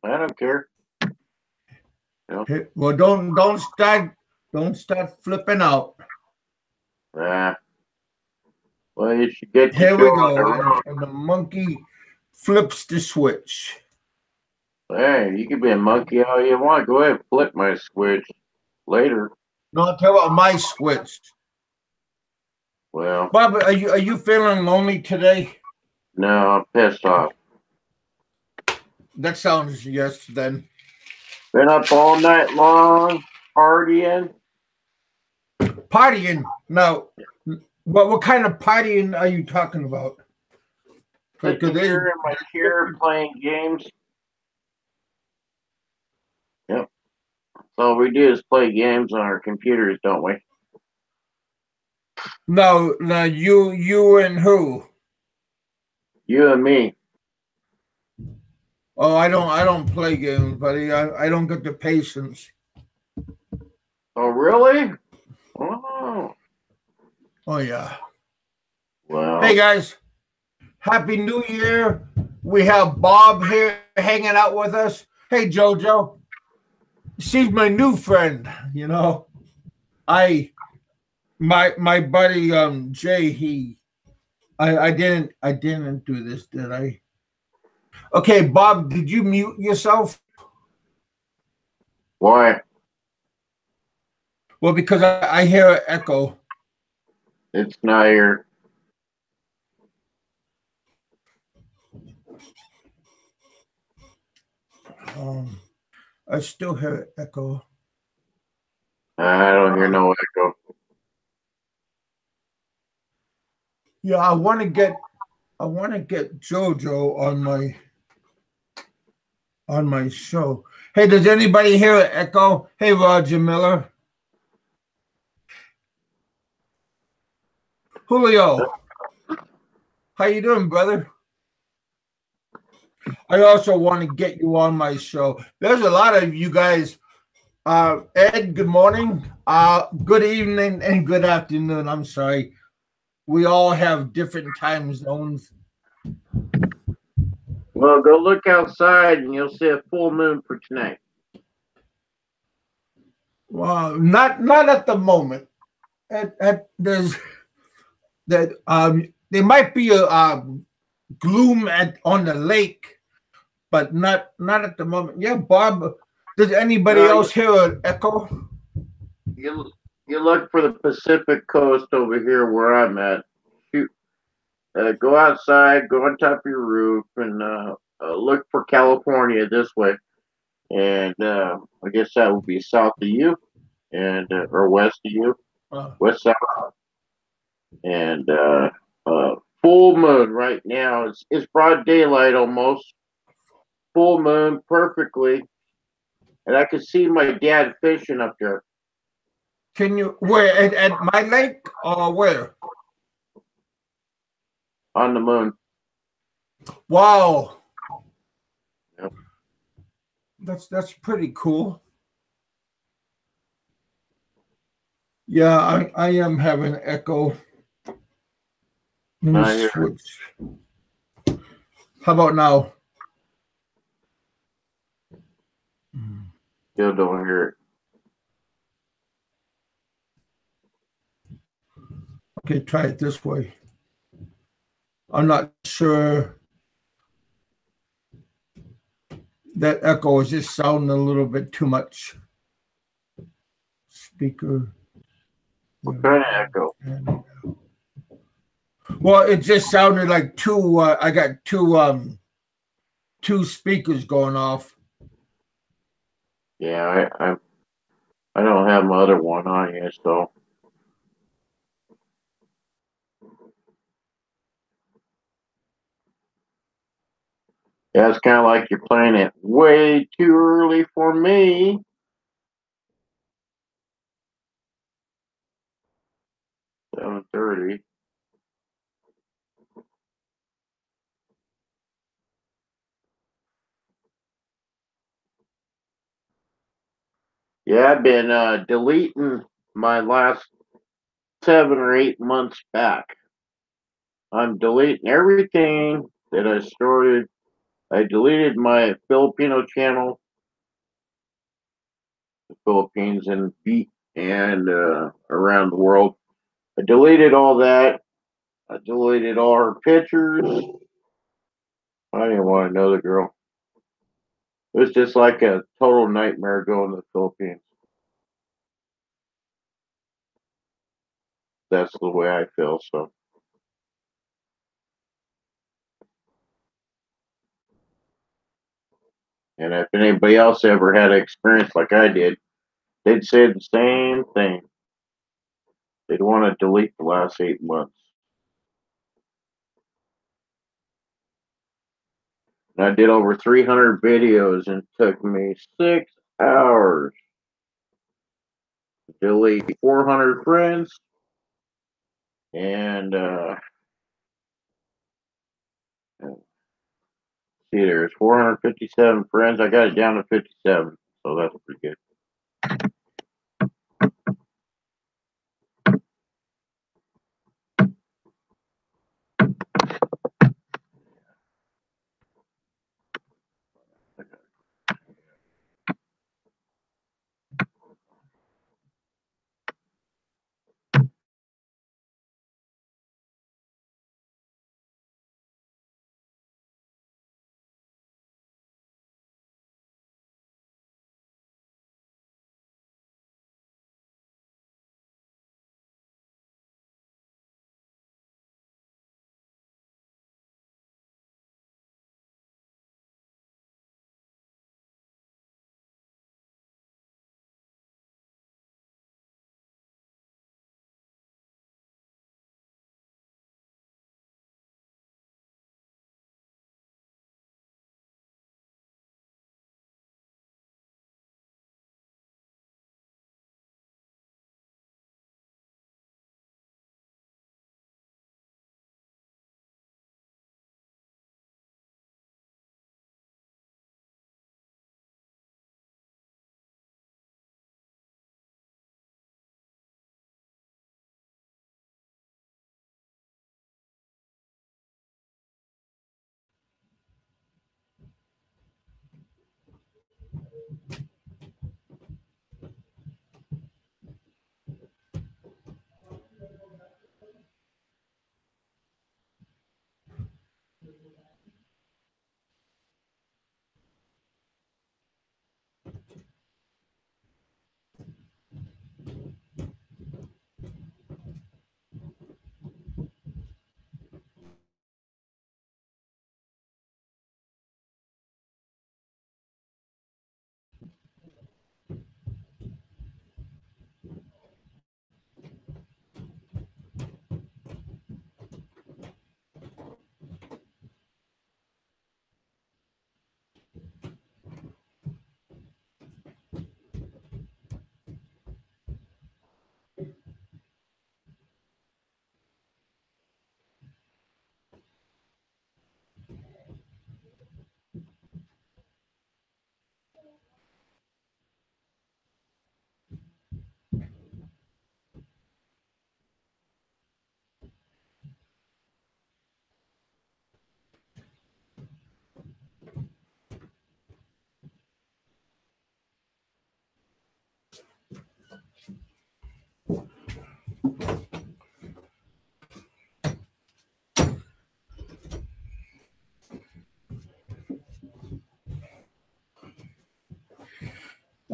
I don't care. Hey, well, don't start flipping out. Ah, well, you should get the Here show we on the go, road. and the monkey flips the switch. Hey, you can be a monkey all you want. Go ahead and flip my switch later. No, tell about my switch. Well, Bob, are you feeling lonely today? no, I'm pissed off. That sounds yes. Then Been up all night long, partying. partying. Now, what kind of partying are you talking about? Because Sitting here in my chair playing games. Yep. So all we do is play games on our computers, don't we? now, you and who? You and me. Oh, I don't play games, buddy. I don't get the patience. Oh, really? Oh, Oh yeah. Hey well. guys, Happy New Year. We have Bob here hanging out with us. Hey Jojo, she's my new friend. I my buddy Jay. I didn't do this, did I? Okay, Bob, did you mute yourself? Why? Well, because I hear an echo. It's not here. Um, I still hear an echo. I don't hear no echo. Yeah, I want to get Jojo on my show. Hey, does anybody hear an echo? Hey, Roger Miller. Julio, how you doing, brother? I also want to get you on my show. There's a lot of you guys. Ed, good morning. Good evening and good afternoon. I'm sorry. We all have different time zones. Well, go look outside and you'll see a full moon for tonight. Well, not at the moment. There's that there might be a gloom on the lake, but not at the moment. Yeah, Bob. Does anybody No, else hear an echo? you you look for the Pacific coast over here where I'm at. Shoot, go outside, go on top of your roof, and look for California this way. And I guess that would be south of you, and or west of you, Uh, west south, and full moon right now. It's broad daylight almost, full moon perfectly, and I could see my dad fishing up there can you where at my lake or where? on the moon. Wow, Yep. that's pretty cool. Yeah, I am having echo. Let me I hear switch. How about now? still don't hear it. Okay, try it this way. I'm not sure. That echo is just sounding a little bit too much. Speaker. What kind of echo? Well, it just sounded like two. I got two speakers going off. Yeah, I don't have my other one on yet, so yeah, it's kind of like you're playing it way too early for me. 7:30. Yeah, I've been deleting my last 7 or 8 months back. I'm deleting everything that I started I deleted my Filipino channel, the Philippines and beat and around the world. I deleted all that. I deleted all her pictures. I didn't want to know the girl. It was just like a total nightmare going to the Philippines. That's the way I feel. So, and if anybody else ever had an experience like I did, they'd say the same thing. They'd want to delete the last 8 months. And I did over 300 videos, and it took me 6 hours to delete 400 friends. And see, there's 457 friends. I got it down to 57, so that's pretty good.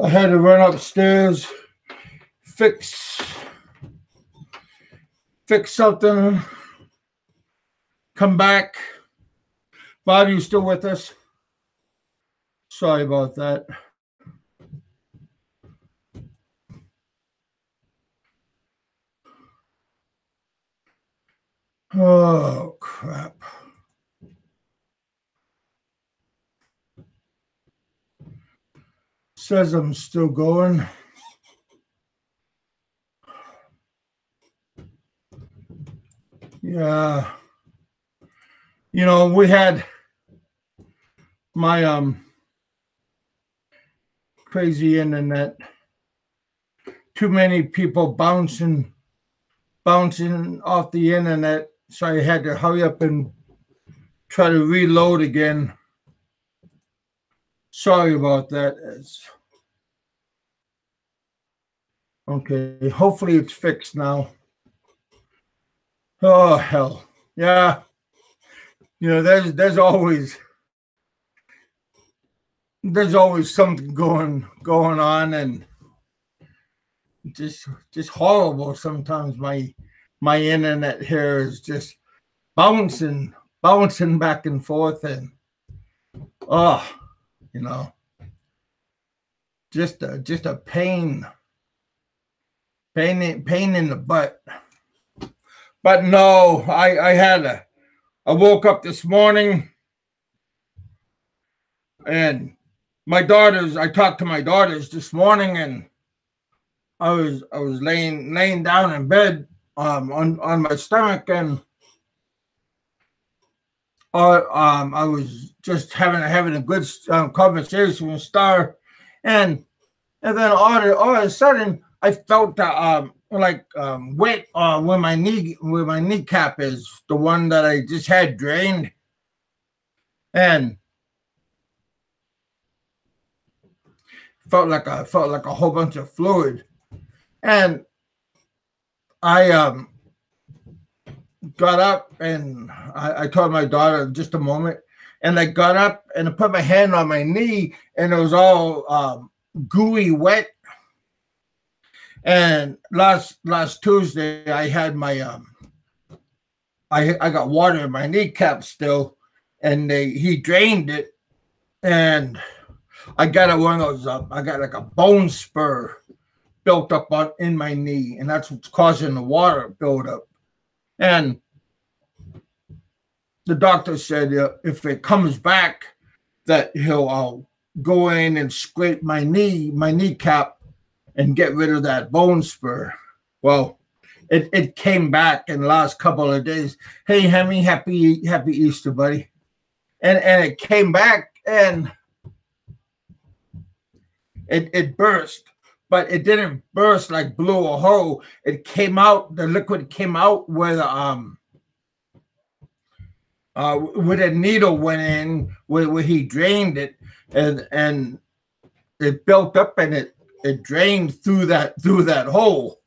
I had to run upstairs, fix something, come back. Bob, you still with us? Sorry about that. Oh, crap. Says I'm still going. Yeah. You know, we had my crazy internet. Too many people bouncing off the internet, so I had to hurry up and try to reload again. Sorry about that. Okay, hopefully it's fixed now. Oh hell, yeah. There's always something going on, and just horrible. Sometimes my internet here is just bouncing back and forth, and oh, you know, just a pain in the butt. But no, I woke up this morning, and I talked to my daughters this morning, and I was laying down in bed on my stomach, and I was just having a good conversation with Star, and then all of a sudden I felt like wet where my kneecap is, the one that I just had drained, and felt like a whole bunch of fluid, and I got up, and I told my daughter just a moment, and I got up and I put my hand on my knee, and it was all gooey wet. And last Tuesday I had my I got water in my kneecap still, and he drained it, and I got one of those. I got like a bone spur built up in my knee, and that's what's causing the water buildup. And the doctor said if it comes back, that he'll go in and scrape my kneecap, and get rid of that bone spur. Well, it came back in the last couple of days. Hey, Hemi, happy Easter, buddy. And it came back, and it burst, but it didn't burst like blew a hole. It came out. The liquid came out where a needle went in, where he drained it, and it built up, and it drained through that hole.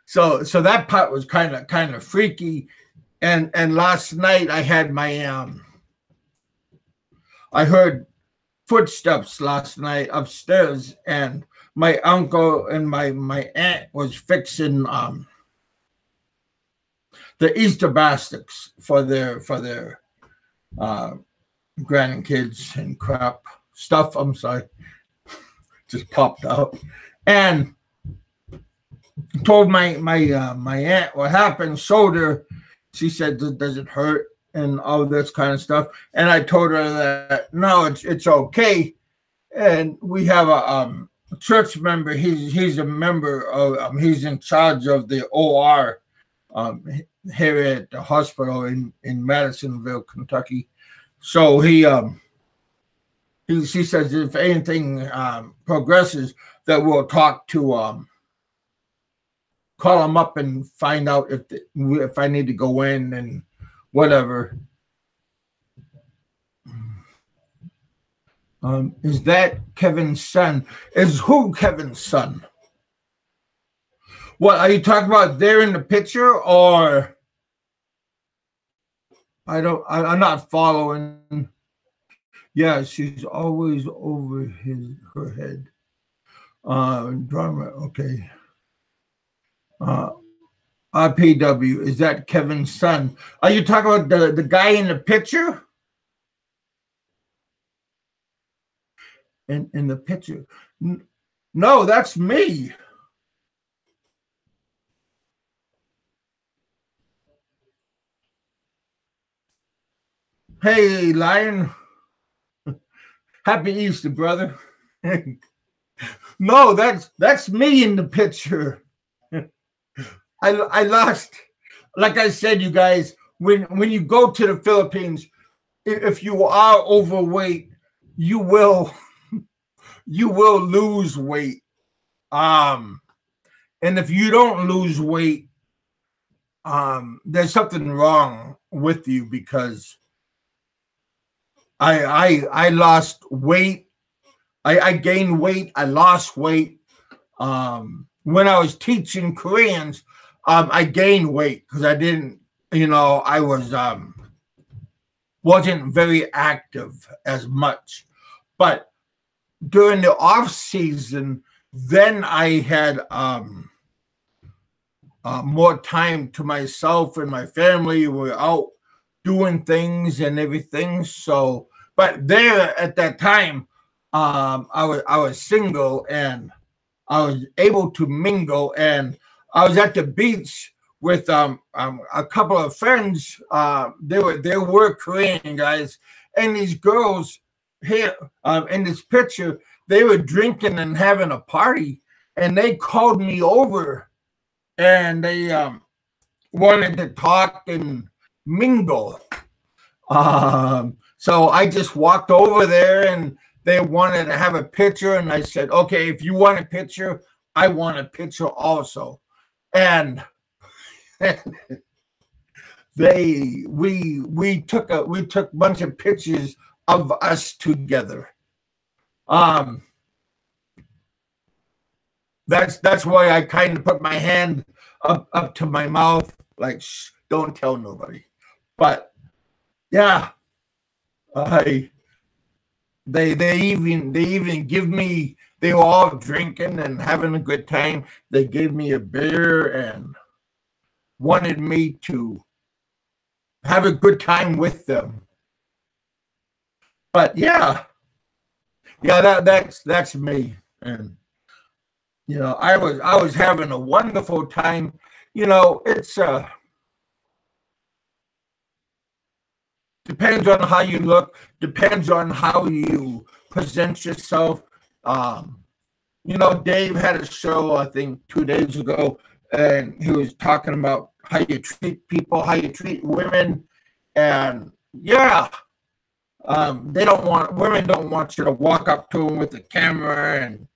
So that part was kind of freaky. And last night I had I heard footsteps last night upstairs, and my uncle and my aunt was fixing the Easter baskets for their grandkids and crap stuff. I'm sorry, just popped out, and told my aunt what happened. Showed her. She said, "Does it hurt?" and all this kind of stuff. And I told her that no, it's okay. And we have a church member. He's a member of. He's in charge of the OR here at the hospital in Madisonville, Kentucky. So he says if anything progresses, that we'll talk to call him up and find out if I need to go in and whatever. Is that Kevin's son? Is who Kevin's son? What are you talking about there in the picture, or I'm not following. Yeah, she's always over her head. Drama, okay. RPW, is that Kevin's son? Are you talking about the guy in the picture? In the picture? No, that's me. Hey, Lion. Happy Easter, brother. No, that's me in the picture. I lost, like I said, you guys, when you go to the Philippines, if you are overweight, you will lose weight. And if you don't lose weight, there's something wrong with you, because I lost weight. I gained weight. I lost weight. When I was teaching Koreans, I gained weight because I didn't, I wasn't very active as much. But during the off season, then I had more time to myself and my family. We were out doing things and everything. So, but there at that time, I was single and I was able to mingle, and I was at the beach with a couple of friends. They were Korean guys, and these girls here in this picture, they were drinking and having a party, and they called me over, and they wanted to talk and mingle. So I just walked over there and they wanted to have a picture. And I said, okay, if you want a picture, I want a picture also. And we took a bunch of pictures of us together. That's why I kind of put my hand up to my mouth, like, shh, don't tell nobody. But yeah, I they even give me, they were all drinking and having a good time. They gave me a beer and wanted me to have a good time with them. But yeah, that's me. And I was having a wonderful time. It's depends on how you look, depends on how you present yourself. Dave had a show, I think 2 days ago, and he was talking about how you treat people, how you treat women. And yeah, women don't want you to walk up to them with a camera and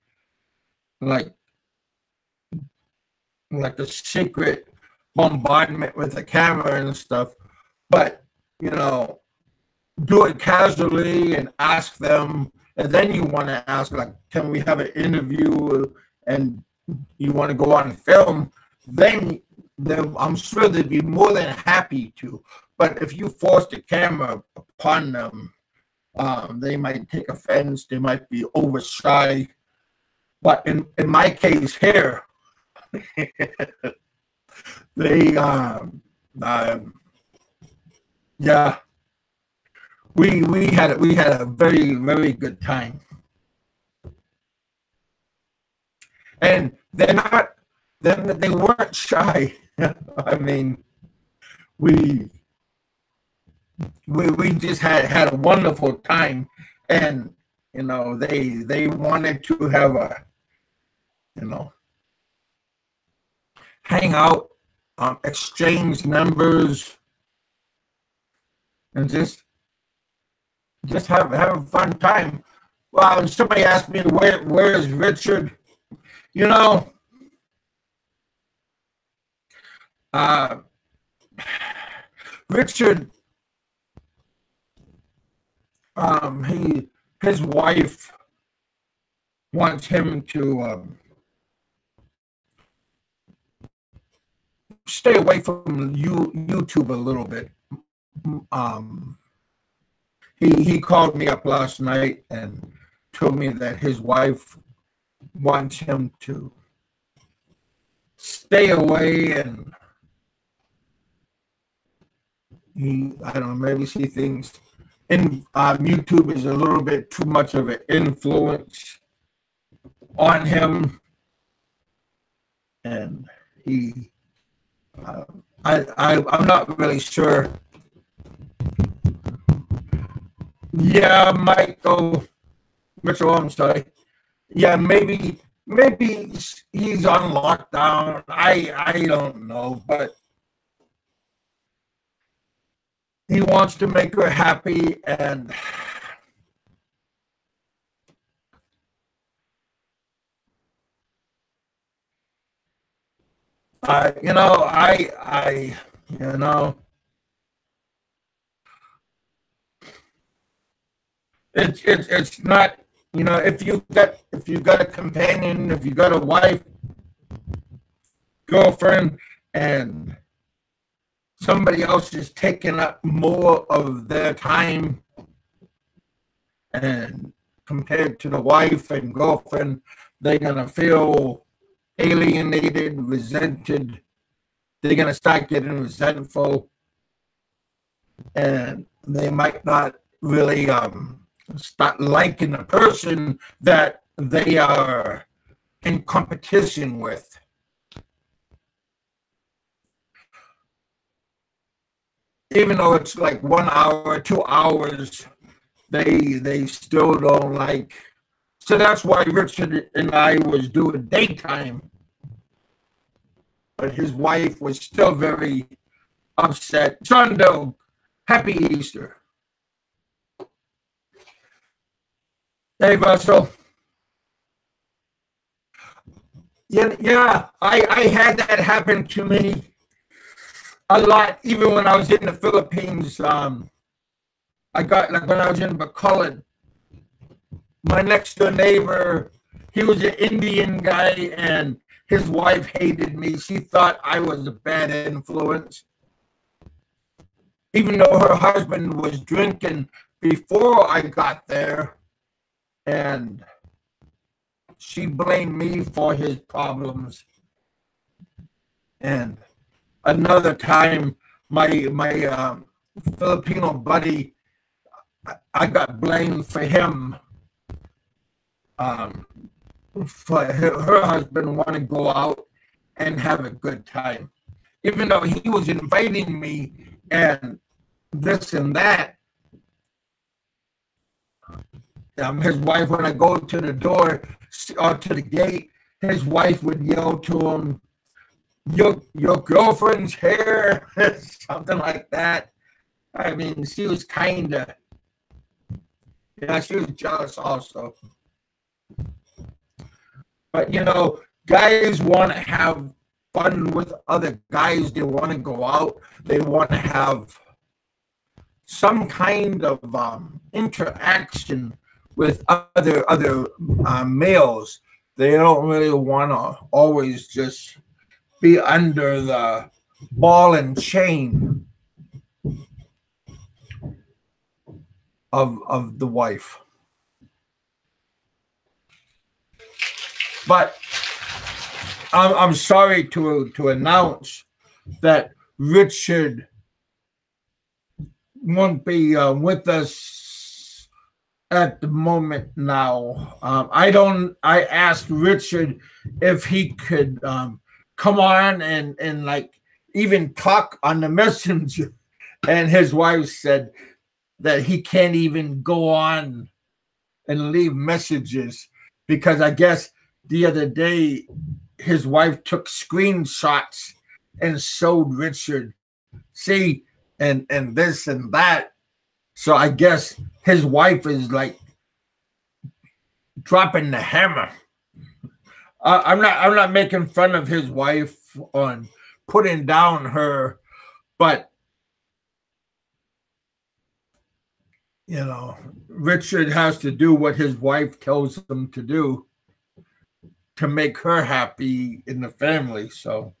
like a secret bombardment with a camera and stuff. But do it casually and ask them, and then you want to ask, like, can we have an interview, and you want to go on film, then I'm sure they'd be more than happy to. But if you force the camera upon them, they might take offense, they might be over shy. But in my case here, they yeah, we had a very, very good time. And they weren't shy. I mean, we just had a wonderful time. And they wanted to have a hang out, exchange numbers, and just have a fun time. Well, and somebody asked me, where is Richard? Uh, Richard, his wife wants him to stay away from YouTube a little bit. He called me up last night and told me that his wife wants him to stay away, and I don't know, maybe she thinks YouTube is a little bit too much of an influence on him, and I'm not really sure. Yeah, Michael Mitchell, I'm sorry. Yeah, maybe he's on lockdown. I don't know, but he wants to make her happy, and I you know It's not, if you got a companion, if you got a wife, girlfriend, and somebody else is taking up more of their time, and compared to the wife and girlfriend, they're gonna feel alienated, resented. They're gonna start getting resentful, and they might not really start liking the person that they are in competition with. Even though it's like 1 hour, 2 hours, they still don't like. So that's why Richard and I was doing daytime, but his wife was still very upset. John Doe, happy Easter. Hey, Russell. Yeah, I had that happen to me a lot, even when I was in the Philippines. I got, like, when I was in Bacolod, my next door neighbor, he was an Indian guy, and his wife hated me. She thought I was a bad influence, even though her husband was drinking before I got there, and she blamed me for his problems. And another time, my Filipino buddy, I got blamed for him. For her husband want to go out and have a good time, even though he was inviting me and this and that. His wife, when I go to the door or to the gate, his wife would yell to him, your girlfriend's here, something like that. I mean, she was kind of, yeah, she was jealous also. But, guys want to have fun with other guys. They want to go out. They want to have some kind of interaction with other males. They don't really want to always just be under the ball and chain of the wife. But I'm sorry to announce that Richard won't be with us at the moment now. I asked Richard if he could come on and like even talk on the messenger, and his wife said that he can't even go on and leave messages, because I guess the other day his wife took screenshots and showed Richard, see, and this and that. So I guess his wife is like dropping the hammer. I'm not making fun of his wife on putting down her, but Richard has to do what his wife tells him to do to make her happy in the family. So,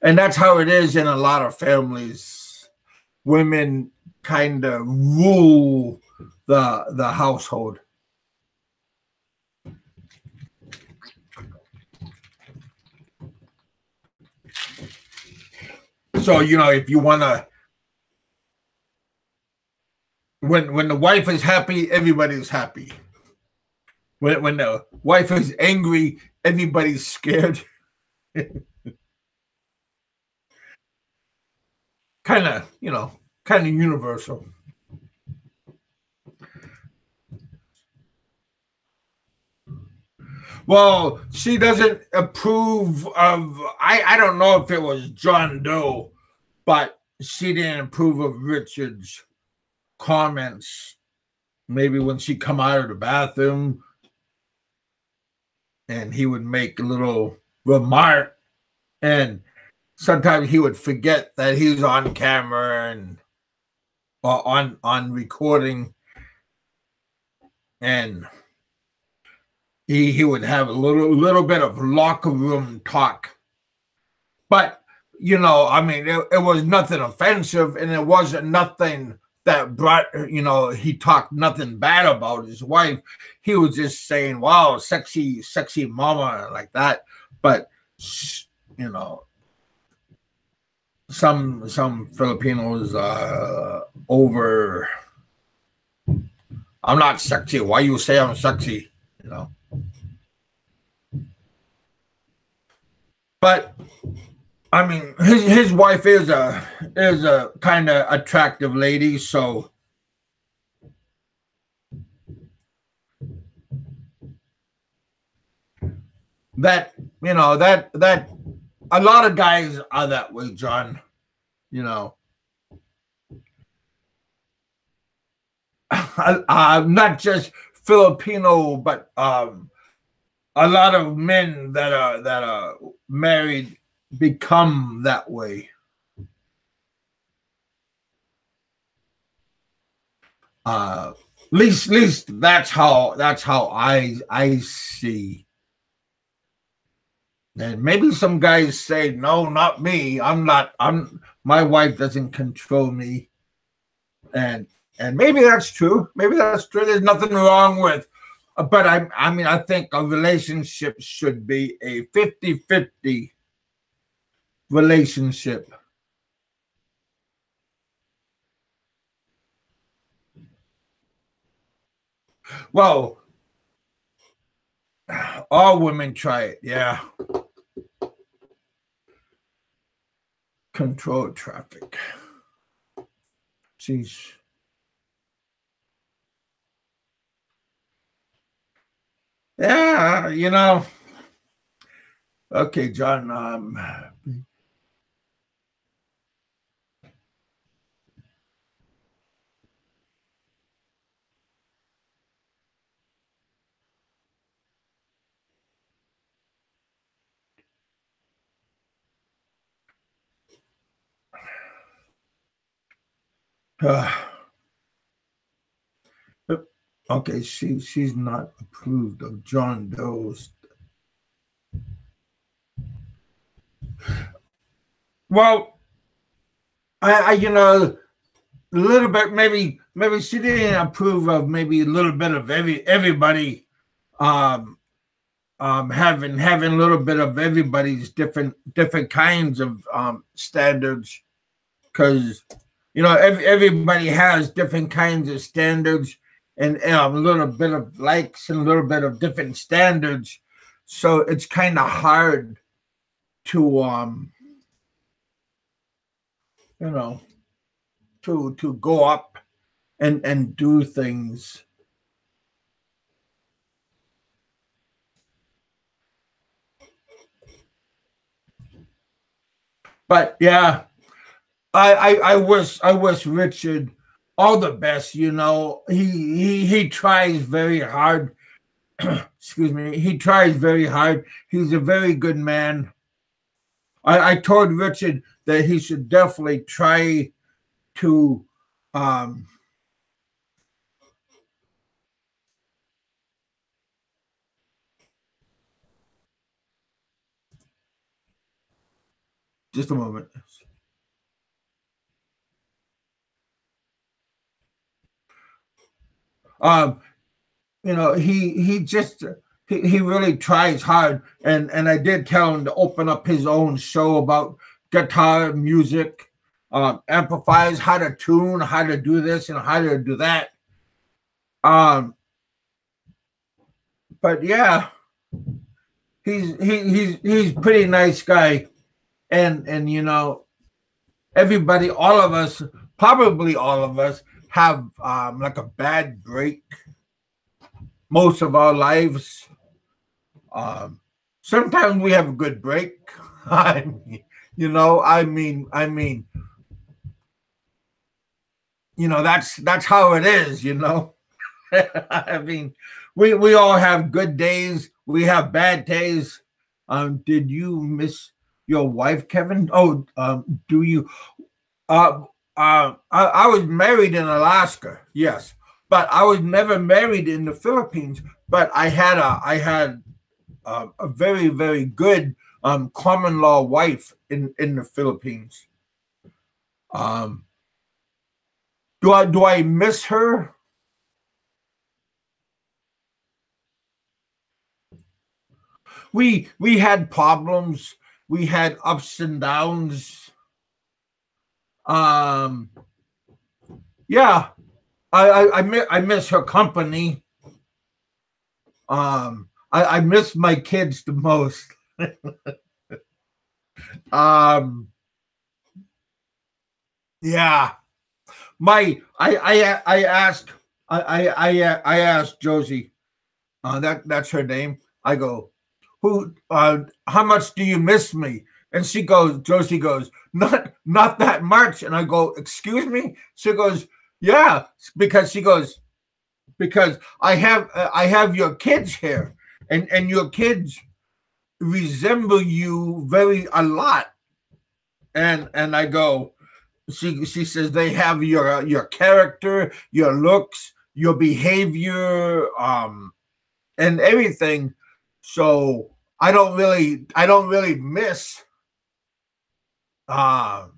and that's how it is in a lot of families. Women kind of rule the household. So, if you want to, when the wife is happy, everybody's happy. When the wife is angry, everybody's scared. kind of universal. Well, she doesn't approve of, I don't know if it was John Doe, but she didn't approve of Richard's comments. Maybe when she come out of the bathroom and he would make a little remark, and sometimes he would forget that he's on camera and or on recording, and he would have a little bit of locker room talk, but I mean, it was nothing offensive, and it wasn't nothing that brought, he talked nothing bad about his wife. He was just saying, "Wow, sexy, sexy mama," like that. But you know, some Filipinos over. I'm not sexy. Why you say I'm sexy? But I mean, his wife is a kind of attractive lady, so that that a lot of guys are that way, John. Not just Filipino, but a lot of men that are married become that way. Least that's how I see. And maybe some guys say, "No, not me. My wife doesn't control me." And maybe that's true. Maybe that's true. There's nothing wrong with, but I mean, I think a relationship should be a 50-50 relationship. Well, all women try it, yeah. Control traffic. Jeez. Yeah, Okay, John. Okay, she's not approved of John Doe's. Well, I a little bit, maybe she didn't approve of maybe a little bit of everybody having a little bit of everybody's different kinds of standards, because everybody has different kinds of standards, and a little bit of likes and a little bit of different standards, so it's kind of hard to to go up and do things. But yeah, I wish Richard all the best. He tries very hard. Excuse me. He tries very hard. He's a very good man. I told Richard that he should definitely try to just a moment. He just he really tries hard, and I did tell him to open up his own show about guitar music, amplifiers, how to tune, how to do this and how to do that. But yeah, he's pretty nice guy, and everybody, all of us, probably all of us, have like a bad break most of our lives. Sometimes we have a good break. I mean, that's how it is. I mean, we all have good days. We have bad days. Did you miss your wife, Kevin? Oh, do you? I was married in Alaska, yes, but I was never married in the Philippines. But I had a very, very good common law wife in the Philippines. Um, do I miss her? We had problems. We had ups and downs. Um, yeah, I miss her company. I miss my kids the most. um, yeah, I asked I asked Josie. That's her name. I go, who? How much do you miss me? And Josie goes, not that much. And I go, excuse me. She goes, yeah, because she goes, because I have your kids here, and your kids resemble you very a lot. And I go, she says they have your character, your looks, your behavior, and everything. So I don't really miss uh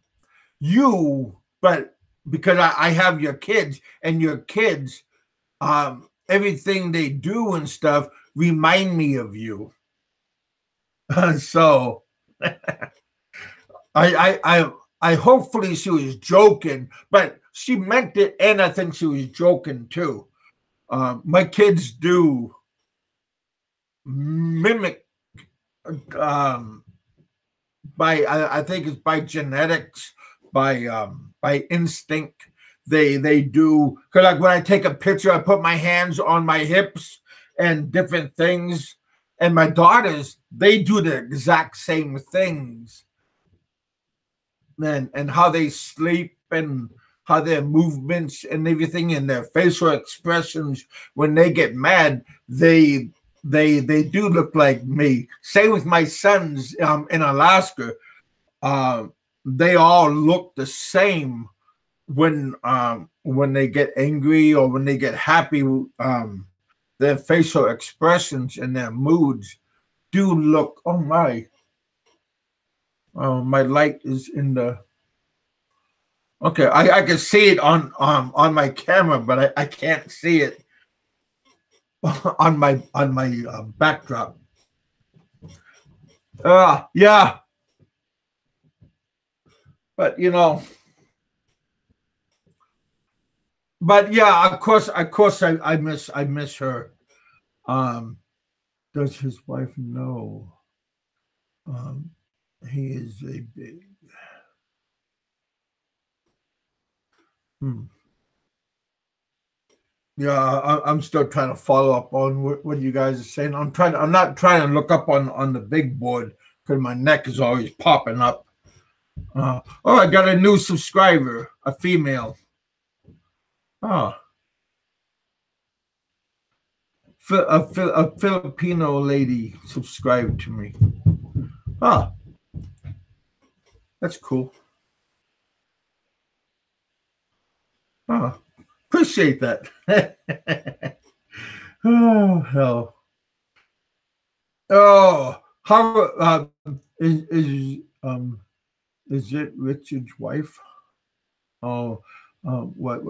you, but because I have your kids, and your kids, everything they do and stuff remind me of you. So I hopefully she was joking, but she meant it, and I think she was joking too. My kids do mimic, um, I think it's by genetics, by instinct. They do, because like when I take a picture, I put my hands on my hips and different things. And my daughters, they do the exact same things. And how they sleep, and how their movements and everything, and their facial expressions when they get mad, they do look like me. Same with my sons in Alaska. Uh, they all look the same when they get angry or when they get happy. Their facial expressions and their moods do look. Oh my! My light is in the. Okay, I can see it on my camera, but I can't see it on my backdrop. Yeah, but but yeah, of course, I miss her. Um, does his wife know? Um, he is a big. Hmm. Yeah, I'm still trying to follow up on what you guys are saying. I'm not trying to look up on the big board because my neck is always popping up. Oh, I got a new subscriber, a female. Oh, a Filipino lady subscribed to me. Oh, that's cool. Oh, appreciate that. Oh hell. Oh, how is it Richard's wife? Oh, what?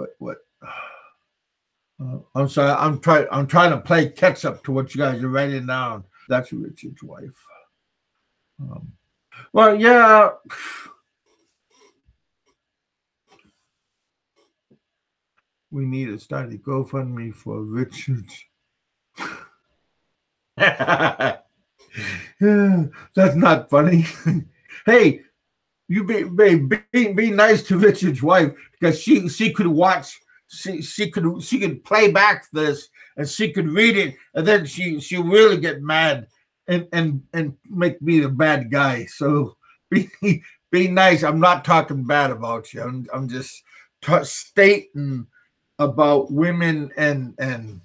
I'm sorry. I'm trying to play catch up to what you guys are writing down. That's Richard's wife. Um, well, yeah. We need to start a GoFundMe for Richard's. Yeah, that's not funny. Hey, you be nice to Richard's wife, because she could watch, she could play back this, and she could read it, and then she really get mad and make me the bad guy. So be be nice. I'm not talking bad about you. I'm just stating about women, and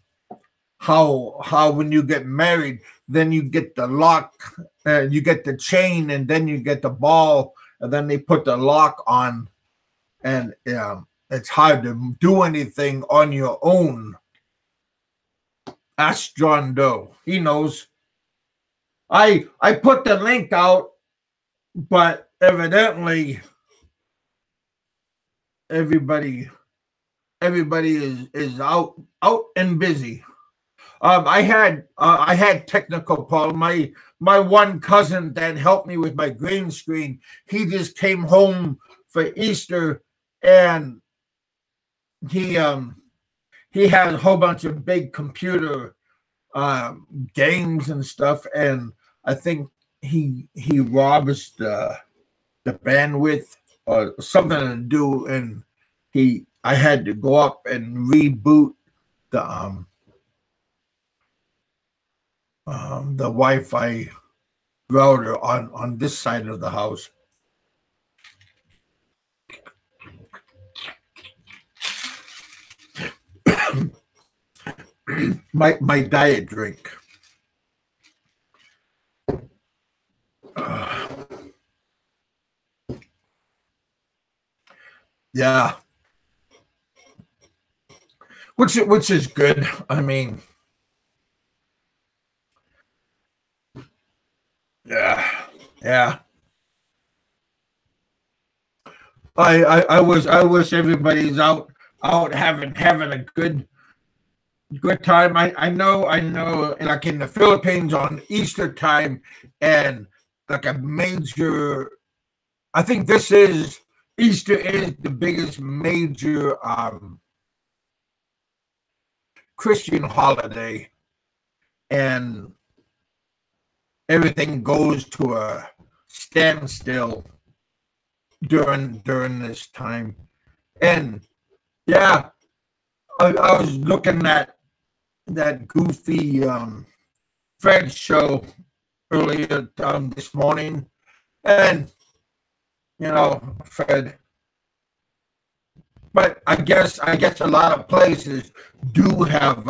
how when you get married, then you get the lock, you get the chain, and then you get the ball, and then they put the lock on, and it's hard to do anything on your own. Ask John Doe. He knows. I put the link out, but evidently everybody is out and busy. I had technical problem. My one cousin that helped me with my green screen, he just came home for Easter, and he had a whole bunch of big computer games and stuff, and I think he robs the bandwidth or something to do, and I had to go up and reboot the Wi-Fi router on this side of the house. my diet drink. Yeah, which is good. I mean, yeah. I wish everybody's out having a good time. I know, like in the Philippines on Easter time, and like a major, I think Easter is the biggest major Christian holiday, and everything goes to a standstill during this time. And yeah, I was looking at that goofy Fred show earlier this morning, and Fred. But I guess a lot of places do have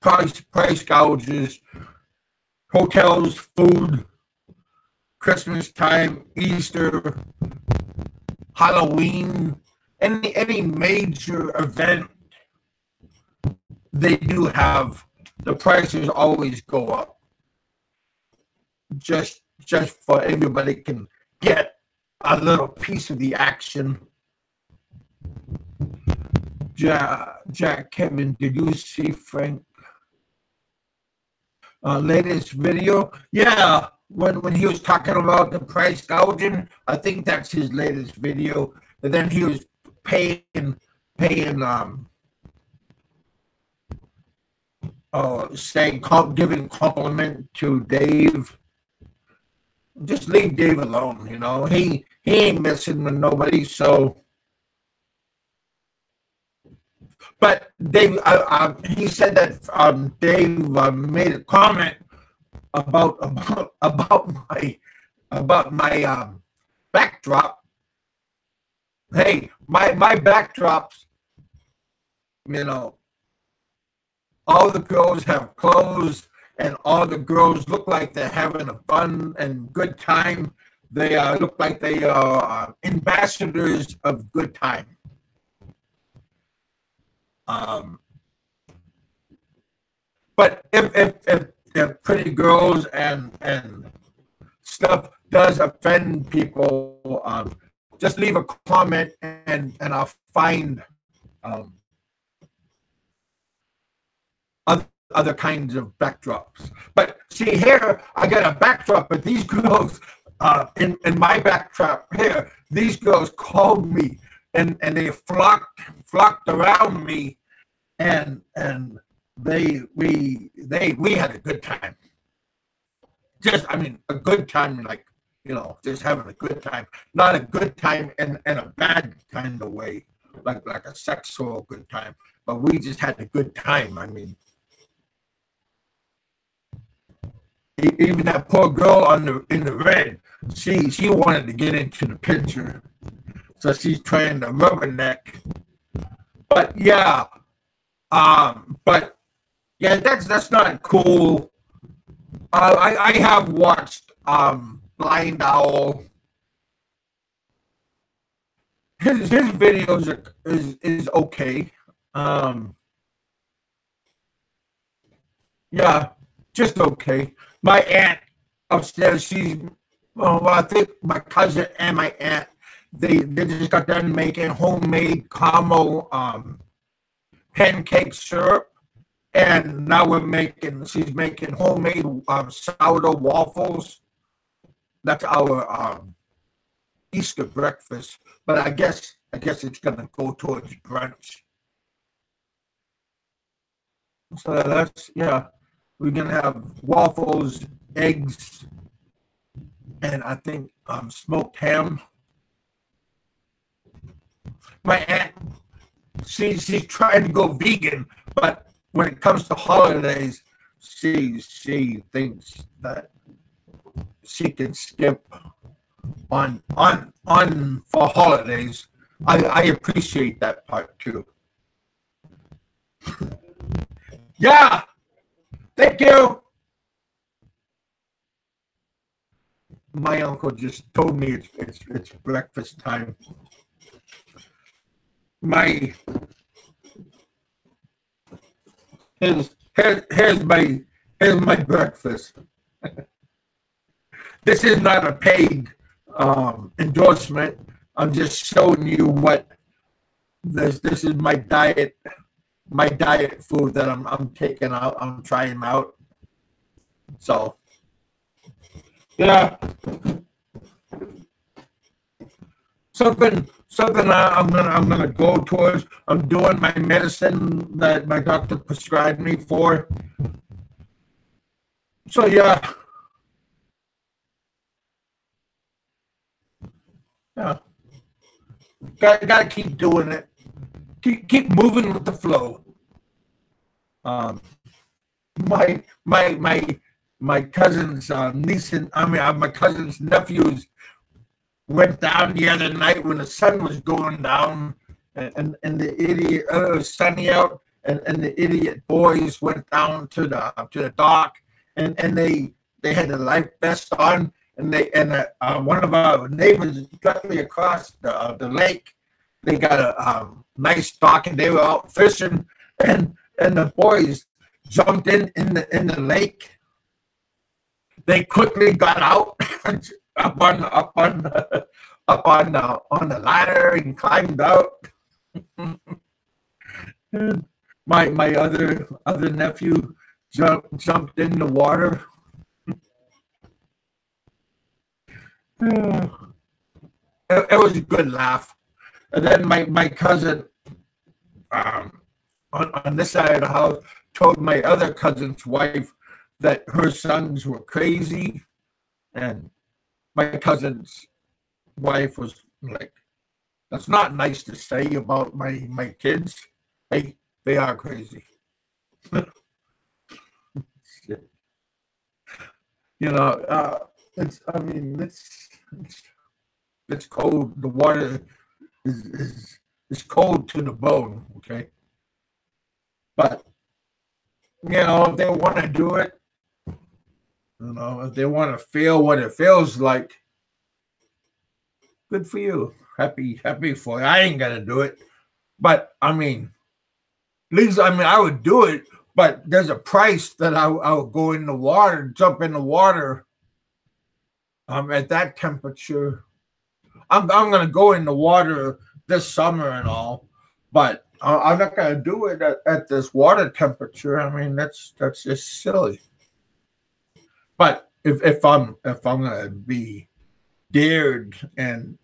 price gouges, hotels, food, Christmas time, Easter, Halloween, any major event, they do have the prices always go up. Just for everybody can get a little piece of the action. Jack Kevin, did you see Frank latest video? Yeah, when he was talking about the price gouging, I think that's his latest video. And then he was paying giving compliment to Dave. Just leave Dave alone, he ain't messing with nobody. So, but Dave, he said that Dave made a comment about my backdrop. Hey, my backdrops, all the girls have clothes, and all the girls look like they're having a fun and good time. They look like they are ambassadors of good time. But if pretty girls and stuff does offend people, just leave a comment and I'll find other kinds of backdrops. But see here, I got a backdrop, but these girls in my backdrop here, these girls called me and they flocked around me, and we had a good time. Just a good time, like just having a good time, not a good time in a bad kind of way, like a sexual good time, but we just had a good time. Even that poor girl in the red, she wanted to get into the picture, so she's trying to rubberneck. But yeah, that's not cool. I have watched Blind Owl. his videos is okay. Um, yeah, just okay. My aunt upstairs, well, I think my cousin and my aunt, they just got done making homemade caramel pancake syrup, and now she's making homemade sourdough waffles. That's our Easter breakfast, but I guess it's gonna go towards brunch. So that's, yeah, we're gonna have waffles, eggs, and I think smoked ham. My aunt, she's trying to go vegan, but when it comes to holidays, she thinks that she can skip on for holidays. I appreciate that part too. Yeah, thank you. My uncle just told me it's breakfast time. My here's my breakfast. This is not a paid endorsement. I'm just showing you what this is my diet food that I'm taking out. I'm trying out. So yeah, something I'm gonna go towards. I'm doing my medicine that my doctor prescribed me for. So yeah, gotta keep doing it. Keep moving with the flow. Um, my cousin's niece and my cousin's nephews went down the other night when the sun was going down, and the idiot it was sunny out, and the idiot boys went down to the dock, and they had the life vest on, and one of our neighbors directly across the lake, they got a nice dock, and they were out fishing, and the boys jumped in the lake. They quickly got out on the ladder and climbed out. My other nephew jumped in the water. It was a good laugh. And then my cousin on this side of the house told my other cousin's wife that her sons were crazy, and my cousin's wife was like, "That's not nice to say about my kids. They are crazy." You know, it's cold. The water is cold to the bone. Okay, but if they want to do it, if they want to feel what it feels like, good for you. Happy for you. I ain't gonna do it, but at least I would do it. But there's a price that I would go in the water, jump in the water. At that temperature, I'm gonna go in the water this summer and all, but I'm not gonna do it at this water temperature. That's just silly. But if I'm gonna be dared and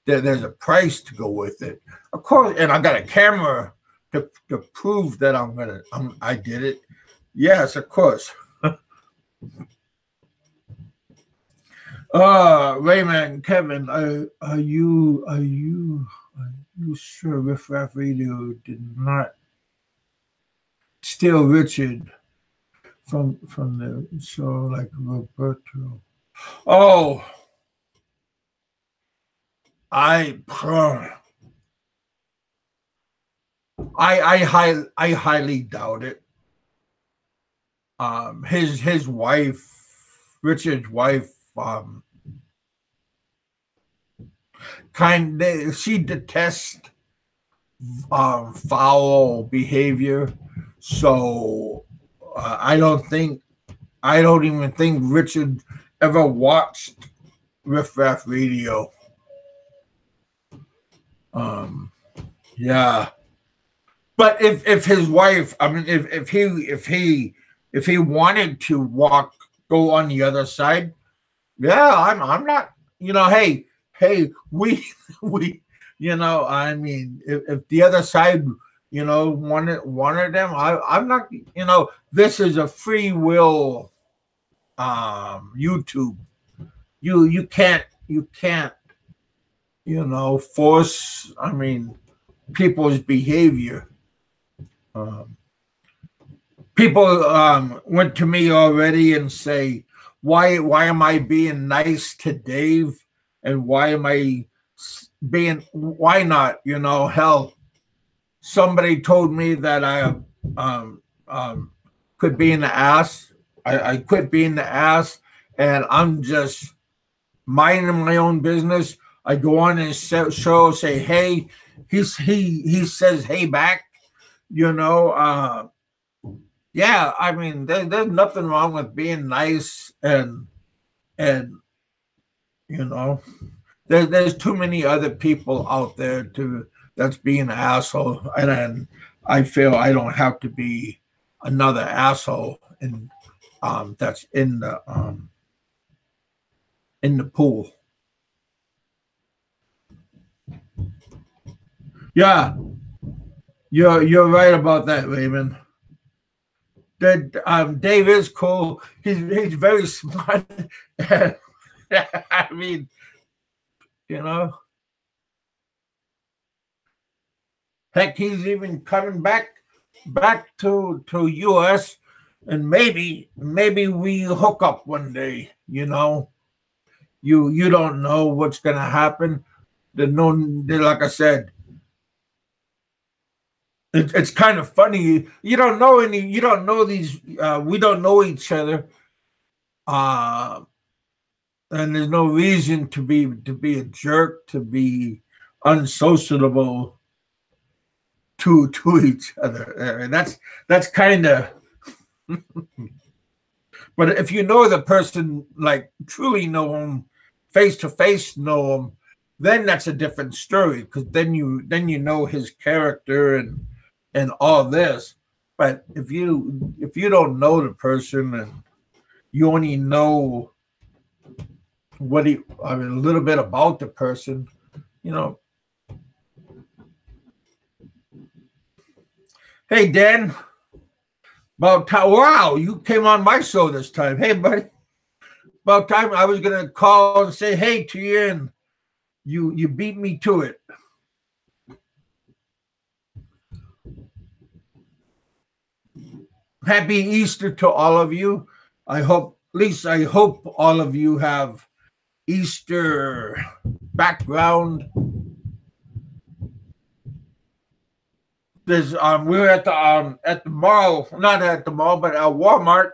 there's a price to go with it, of course, and I got a camera to prove that I did it. Yes, of course. Raymond, Kevin, are you sure Riff Raff Radio did not steal Richard from the show like Roberto? Oh, I highly doubt it. His wife, Richard's wife, She detests foul behavior. So I don't even think Richard ever watched Riff Raff Radio. Yeah, but if his wife, I mean, if he wanted to go on the other side, yeah, I'm not. We we, I mean, if the other side, wanted them, I'm not. This is a free will, YouTube. You can't force. I mean, people's behavior. Um, People went to me already and say, why am I being nice to Dave, and why am I why not? Hell, somebody told me that I um, um, could be in the ass. I quit being the ass, and I'm just minding my own business. I go on his show, say hey. He says hey back. You know, yeah. I mean, there's nothing wrong with being nice, and you know, there's too many other people out there that's being an asshole, and then I feel I don't have to be another asshole, and that's in the pool. Yeah, you're right about that, Raymond. That Dave is cool. He's very smart. I mean, you know, heck, he's even coming back to US, and maybe we hook up one day. You don't know what's gonna happen. Like I said, it's kind of funny. You don't know any. You don't know these. We don't know each other. Uh, and there's no reason to be a jerk, to be unsociable to each other. That's kind of. But if you know the person, like truly know them, face to face know them, then that's a different story, because then you know his character and all this. But if you don't know the person, and you only know a little bit about the person, you know. Hey Dan, about time. Wow, you came on my show this time. Hey buddy, about time. I was gonna call and say hey to you, and you beat me to it. Happy Easter to all of you. I hope all of you have Easter background. We were at the mall, not at the mall, but at Walmart,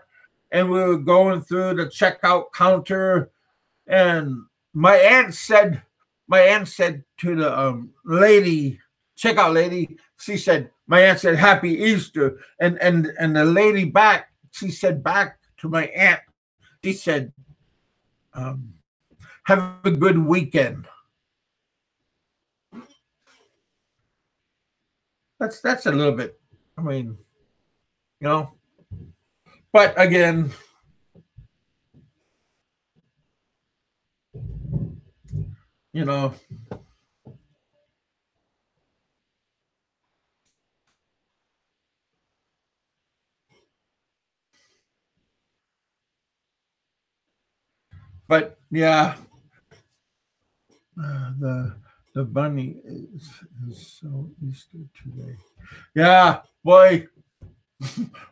and we were going through the checkout counter, and my aunt said to the lady, checkout lady, my aunt said Happy Easter, and the lady back, she said back to my aunt, she said, have a good weekend. That's a little bit, I mean, you know, but again, you know, but yeah, the bunny is so Easter today. Yeah, boy,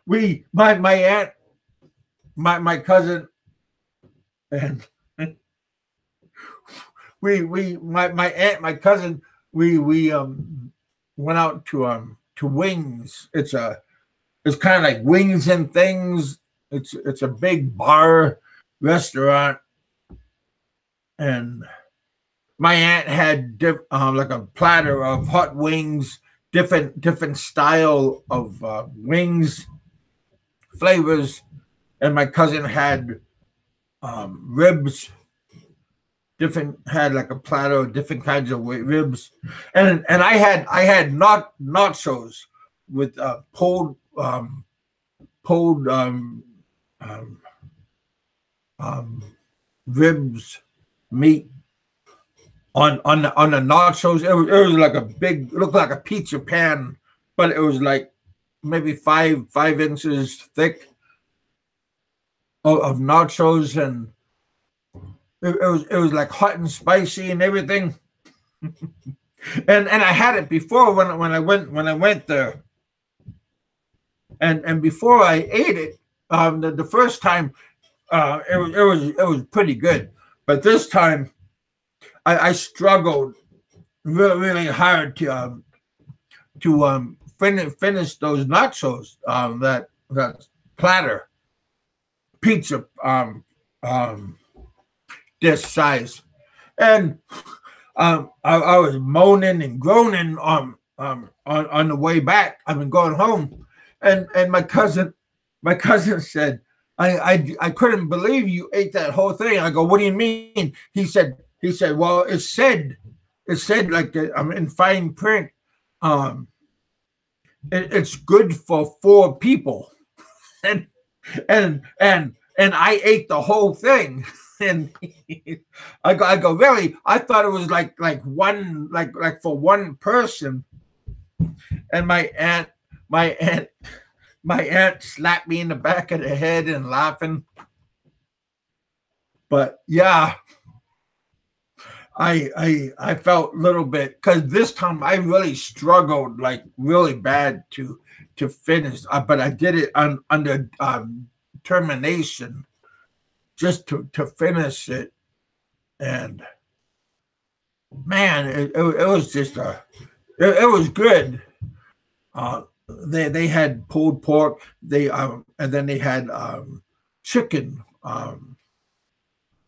my aunt, my cousin, and my aunt, my cousin, we went out to Wings. It's kind of like Wings and Things. It's a big bar restaurant, and my aunt had like a platter of hot wings, different style of wings, flavors, and my cousin had ribs. Different had like a platter of different kinds of ribs, and I had nachos with pulled um, um, ribs, meat on the nachos. It was like a big, looked like a pizza pan, but it was like maybe 5 inches thick of nachos, and it was like hot and spicy and everything. And I had it before when I went there, and before I ate it, the first time, it was pretty good, but this time I struggled really hard to finish those nachos, that platter pizza, this size, and I was moaning and groaning on the way back. I've been going home, and my cousin said, I couldn't believe you ate that whole thing. I go, what do you mean? He said, well, it said like I'm in fine print. Um, it's good for 4 people, and and I ate the whole thing. And I go, really? I thought it was like one, like for one person. And my aunt, my aunt slapped me in the back of the head and laughing. But yeah, I felt a little bit, because this time I really struggled like really bad to finish, but I did it under determination, just to finish it. And man, it was just it was good. They had pulled pork, and then they had chicken,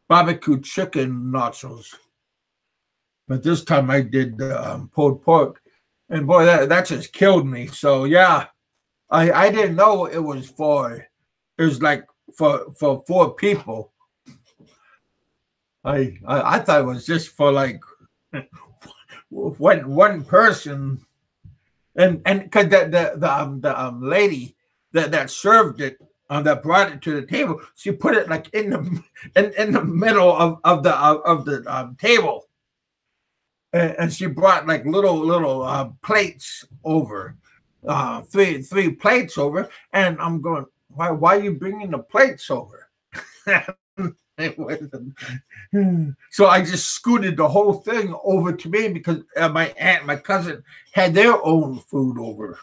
barbecue chicken nachos. But this time I did pulled pork, and boy, that just killed me. So yeah, I didn't know it was like for 4 people. I thought it was just for like one person, and because the lady that served it, that brought it to the table, she put it like in the middle of the table, and she brought like little plates over, three plates over, and I'm going, why are you bringing the plates over? So I just scooted the whole thing over to me, because my aunt and my cousin had their own food over.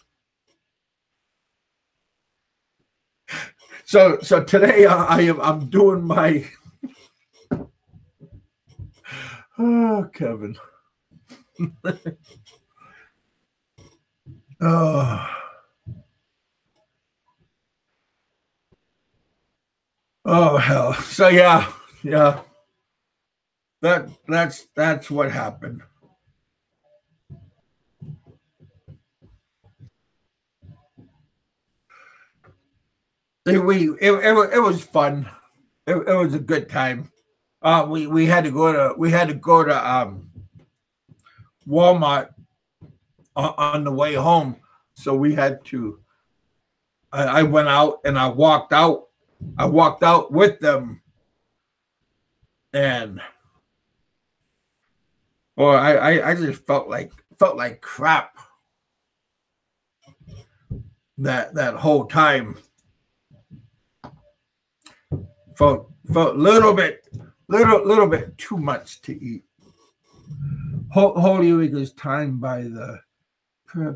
So today I'm doing my Kevin. Oh, oh hell. So yeah. That's what happened. It was fun. It was a good time. We had to go to Walmart on the way home, so we had to. I went out and I walked out. I walked out with them, and or I just felt like crap that whole time. Felt little bit too much to eat. Holy Week is timed by the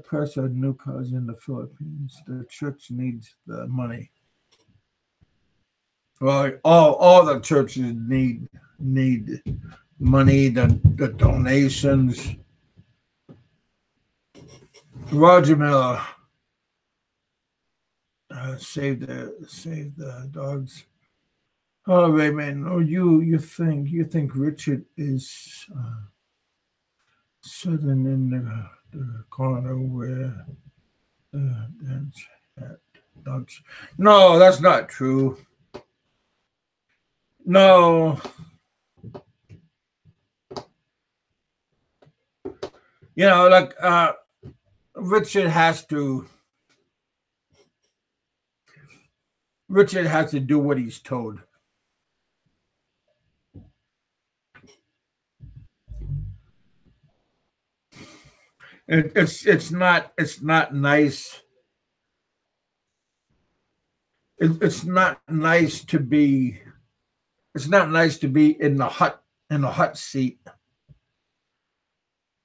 press of new cars in the Philippines. The church needs the money. Well, all the churches need money, the donations. Roger Miller, save the dogs. Oh, Raymond, oh, you think Richard is sitting in the corner where that's at lunch. No, that's not true. No, like Richard has to. Richard has to do what he's told. It's not nice. It's not nice to be. It's not nice to be in the hot seat.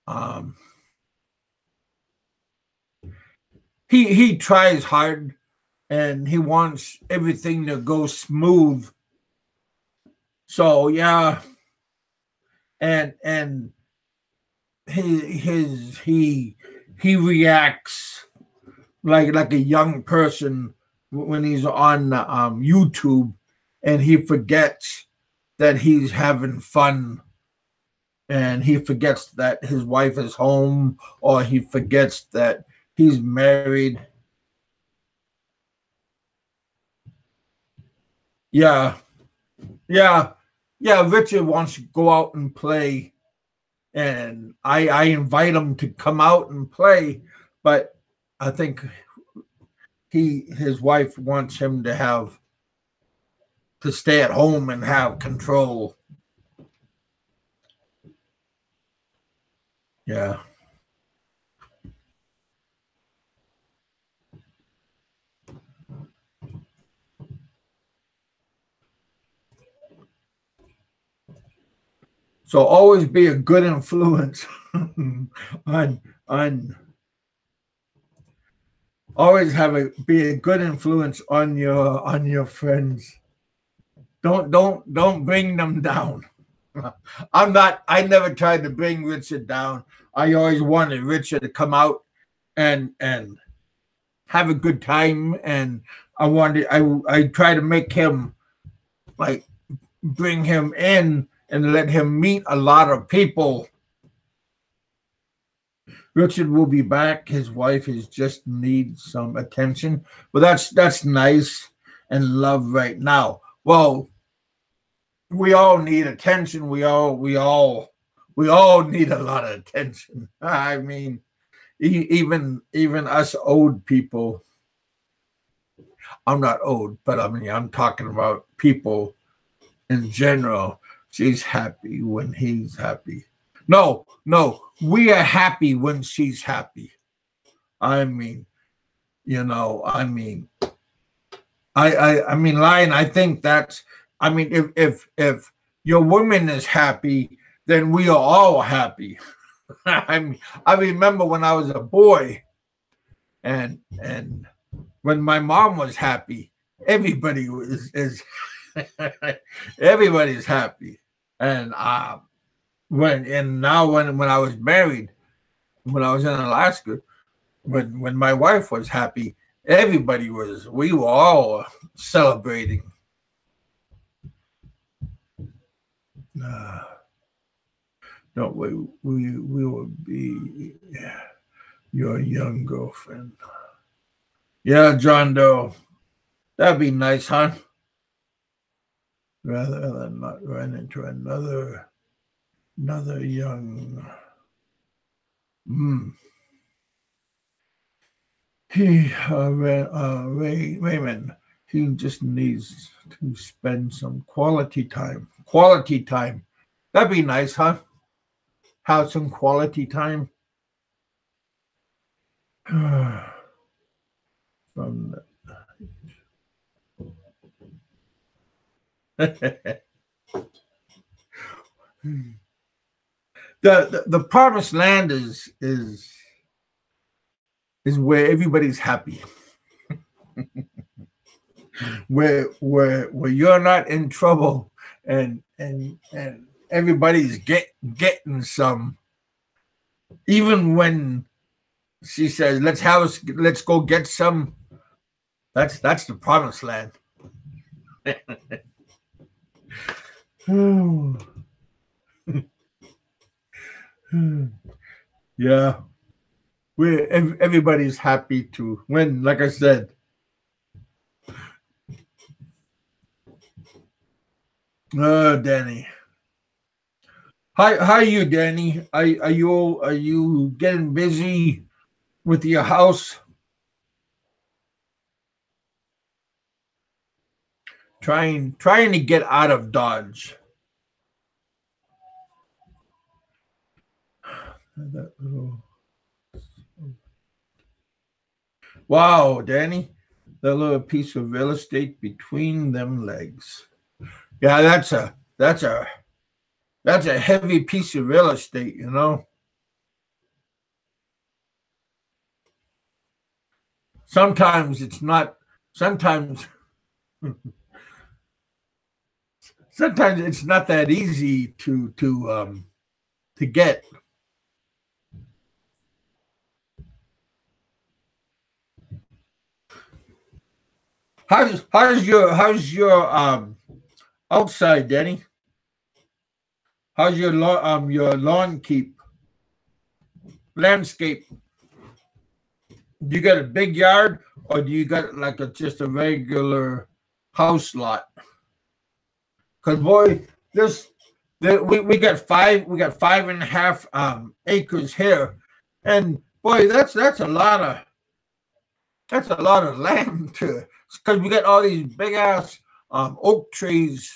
Um, he tries hard and he wants everything to go smooth. So yeah, and he reacts like a young person when he's on YouTube, and he forgets that he's having fun, and he forgets that his wife is home, or he forgets that he's married. Yeah, yeah, yeah. Richard wants to go out and play, and I invite him to come out and play, but I think his wife wants him to stay at home and have control. Yeah. So always be a good influence on on always be a good influence on your friends. Don't bring them down. I never tried to bring Richard down. I always wanted Richard to come out and have a good time, and I try to make him, like, bring him in and let him meet a lot of people. Richard will be back. His wife is just needs some attention, but that's nice and love right now. Well, we all need attention. We all need a lot of attention. I mean, even us old people. I'm not old, but I mean, I'm talking about people in general. She's happy when he's happy. No, no, we are happy when she's happy. I mean, I mean, I mean, Lion. I think that's. I mean, if your woman is happy, then we are all happy. I remember when I was a boy, and when my mom was happy, everybody was is everybody's happy. And when I was married, when I was in Alaska, when my wife was happy, we were all celebrating. Uh, no, we will be your young girlfriend. Yeah, John Doe. That'd be nice, huh? Rather than not run into another young. Mm. Raymond. He just needs to spend some quality time. Quality time. That'd be nice, huh? Have some quality time. From the promised land is where everybody's happy, where you're not in trouble, and everybody's getting some. Even when she says, let's go get some. That's the promised land. Yeah, everybody's happy to win. Like I said, Danny. Hi, you, Danny. Are you getting busy with your house? Trying to get out of Dodge. That little- Wow, Danny, that little piece of real estate between them legs. Yeah, that's a heavy piece of real estate. Sometimes it's not. Sometimes sometimes it's not that easy to get. How's your outside, Danny? How's your lawn keep landscape? Do you got a big yard, or do you got like just a regular house lot? Cause boy, this we got 5.5 acres here, and boy, that's a lot of land to, because we got all these big ass oak trees,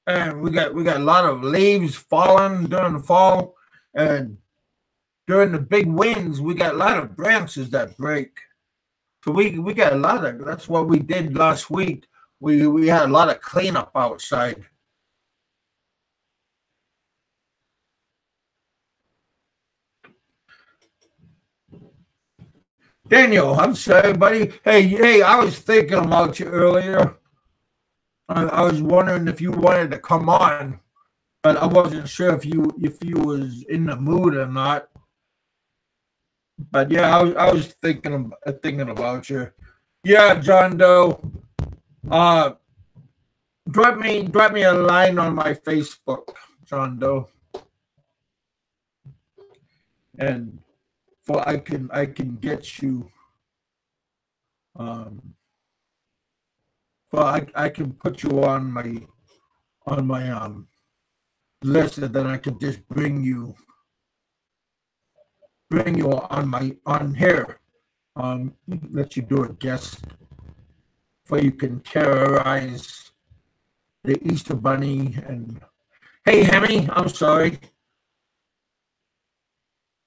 and we got a lot of leaves falling during the fall, and during the big winds we got a lot of branches that break. So we got a lot of, that's what we did last week. We had a lot of cleanup outside. Daniel, I'm sorry, buddy. Hey, I was thinking about you earlier. I was wondering if you wanted to come on, but I wasn't sure if you was in the mood or not. But yeah, I was thinking about you. Yeah, John Doe. Uh, drop me a line on my Facebook, John Doe, and for I can get you. Um, well, I can put you on my list, and then I can just bring you on here. Let you do a guest, for you can terrorize the Easter Bunny. And hey, Hemi, I'm sorry.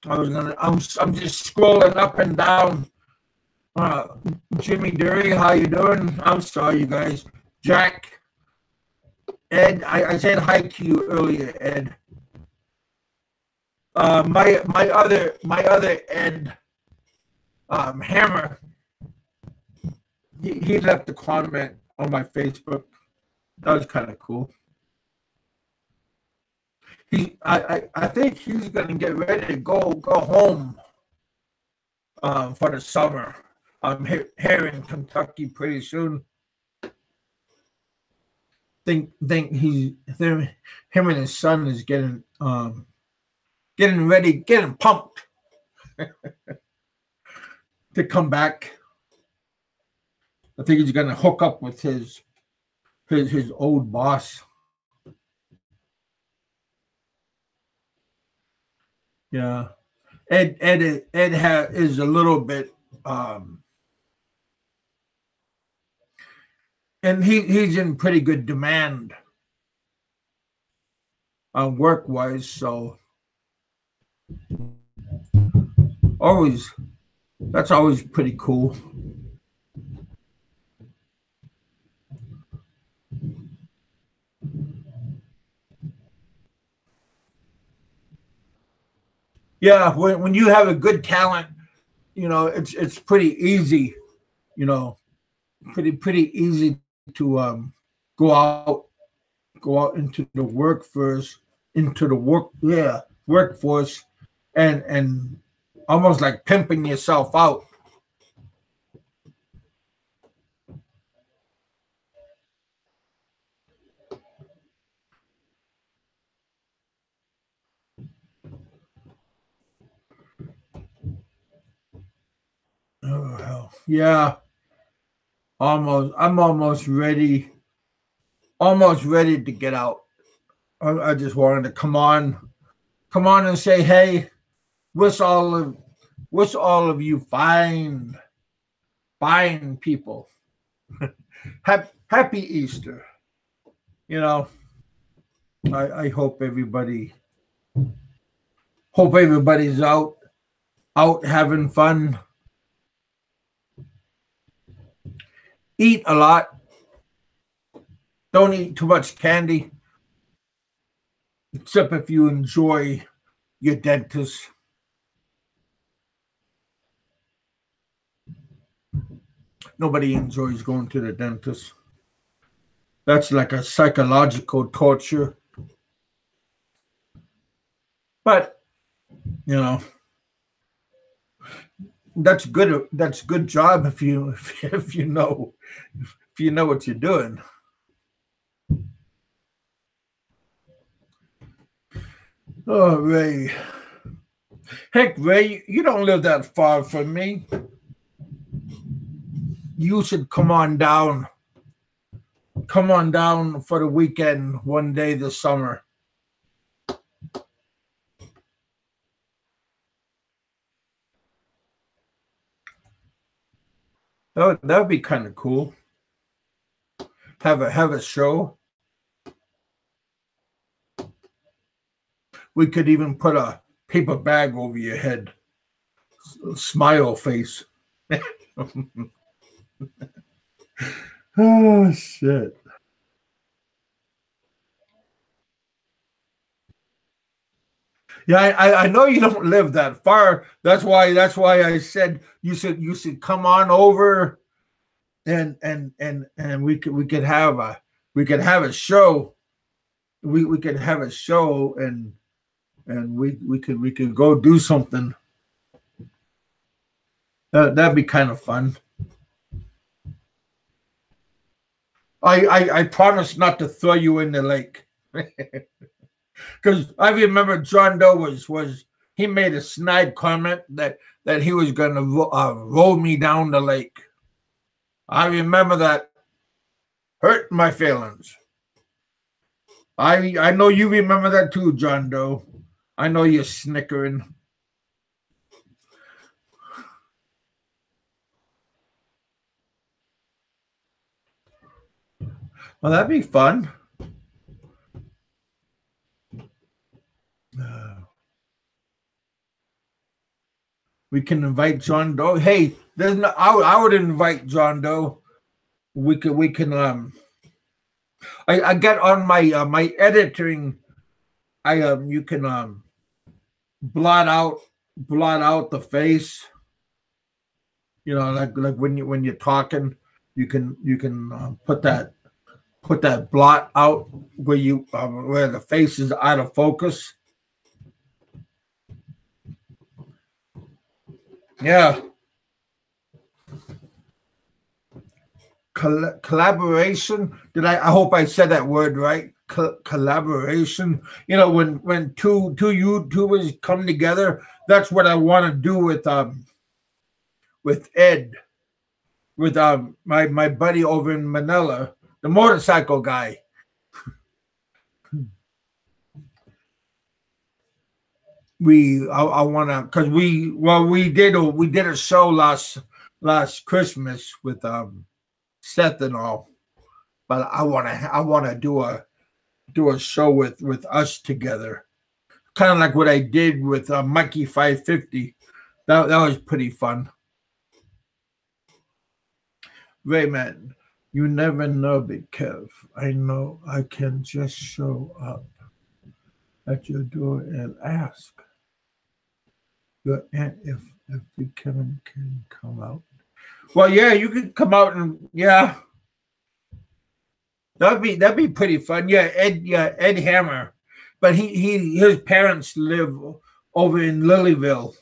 I'm just scrolling up and down. Uh, Jimmy Derry, how you doing? I'm sorry, you guys. Jack, Ed, I said hi to you earlier, Ed. My other Ed, Hammer, he left a comment on my Facebook. That was kind of cool. I think he's gonna get ready to go home for the summer. I'm here in Kentucky pretty soon. Think him and his son is getting ready, getting pumped to come back. I think he's gonna hook up with his old boss. Yeah, is a little bit, and he's in pretty good demand work wise. So always that's always pretty cool. Yeah, when you have a good talent, it's pretty easy. You know, pretty easy to go out go out into the workforce, workforce, and almost like pimping yourself out. Oh hell, yeah. Almost. I'm almost ready to get out. I just wanted to come on, and say, hey, wish all of you fine people happy Easter. You know, I hope everybody's out having fun. Eat a lot. Don't eat too much candy, except if you enjoy your dentist. Nobody enjoys going to the dentist. That's like a psychological torture. But you know, that's good. That's a good job if you if you know what you're doing. Oh, Ray. Heck, Ray, you don't live that far from me. You should come on down. Come on down for the weekend one day this summer. That'd be kind of cool. Have a show. We could even put a paper bag over your head. Smile face. Oh shit. Yeah, I know you don't live that far. That's why I said you should come on over and we could have a show. We could have a show and we could go do something. That'd be kind of fun. I promise not to throw you in the lake. Because I remember John Doe was he made a snide comment that he was going to roll me down the lake. I remember that. Hurt my feelings. I know you remember that too, John Doe. I know you're snickering. Well, that'd be fun. We can invite John Doe. Hey, there's no. I would invite John Doe. We can. I get on my editing. You can blot out the face. You know, like when you're talking, you can put that blot out where the face is out of focus. Yeah. Collaboration. I hope I said that word right. Collaboration. You know, when two YouTubers come together, that's what I want to do with Ed, with my buddy over in Manila, the motorcycle guy. I want to, because we did a show last Christmas with Seth and all, but I want to do a show with us together, kind of like what I did with Mikey 550. That was pretty fun. Rayman, you never know, Big Kev. I know I can just show up at your door and ask your aunt if Big Kevin can come out. Well, yeah, you could come out and yeah, that'd be pretty fun. Yeah, Ed Hammer, but his parents live over in Lilyville.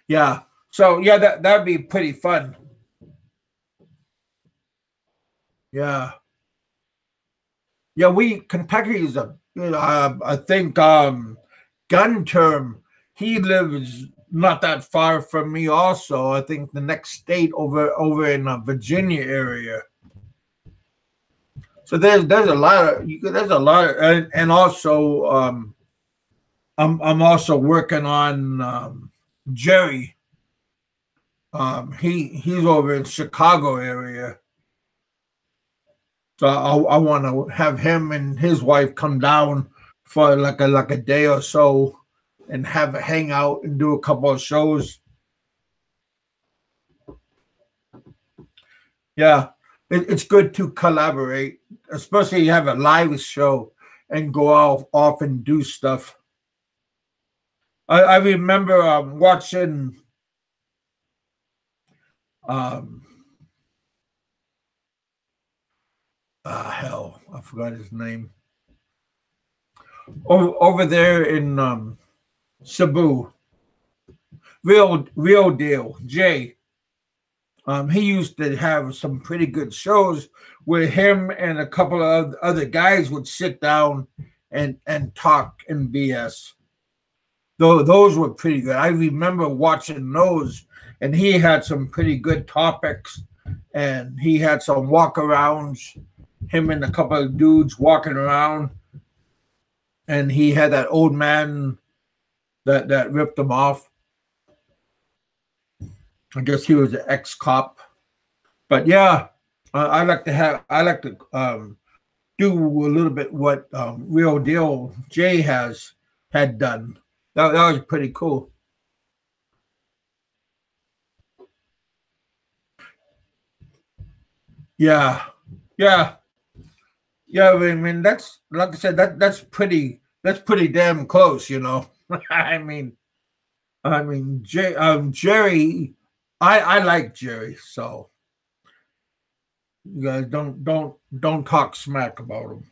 Yeah, so yeah, that'd be pretty fun. Yeah, yeah. Kentucky is a I think gun term he lives not that far from me. Also, I think the next state over in Virginia area. So there's a lot of there's a lot of and also I'm also working on Jerry. He's over in Chicago area. So I want to have him and his wife come down for like a day or so and have a hangout and do a couple of shows. Yeah, it's good to collaborate, especially you have a live show and go off and do stuff. I remember watching um hell, I forgot his name. Over there in Cebu, real deal, Jay. He used to have some pretty good shows where him and a couple of other guys would sit down and talk and BS. Though those were pretty good. I remember watching those, and he had some pretty good topics, and he had some walkarounds. Him and a couple of dudes walking around, and he had that old man that ripped him off. I guess he was an ex-cop, but yeah, I like to do a little bit what Real Deal Jay had done. That was pretty cool. Yeah, yeah, yeah. I mean, that's like I said, that's pretty damn close, you know. I mean, Jerry, I like Jerry, so you guys don't talk smack about him.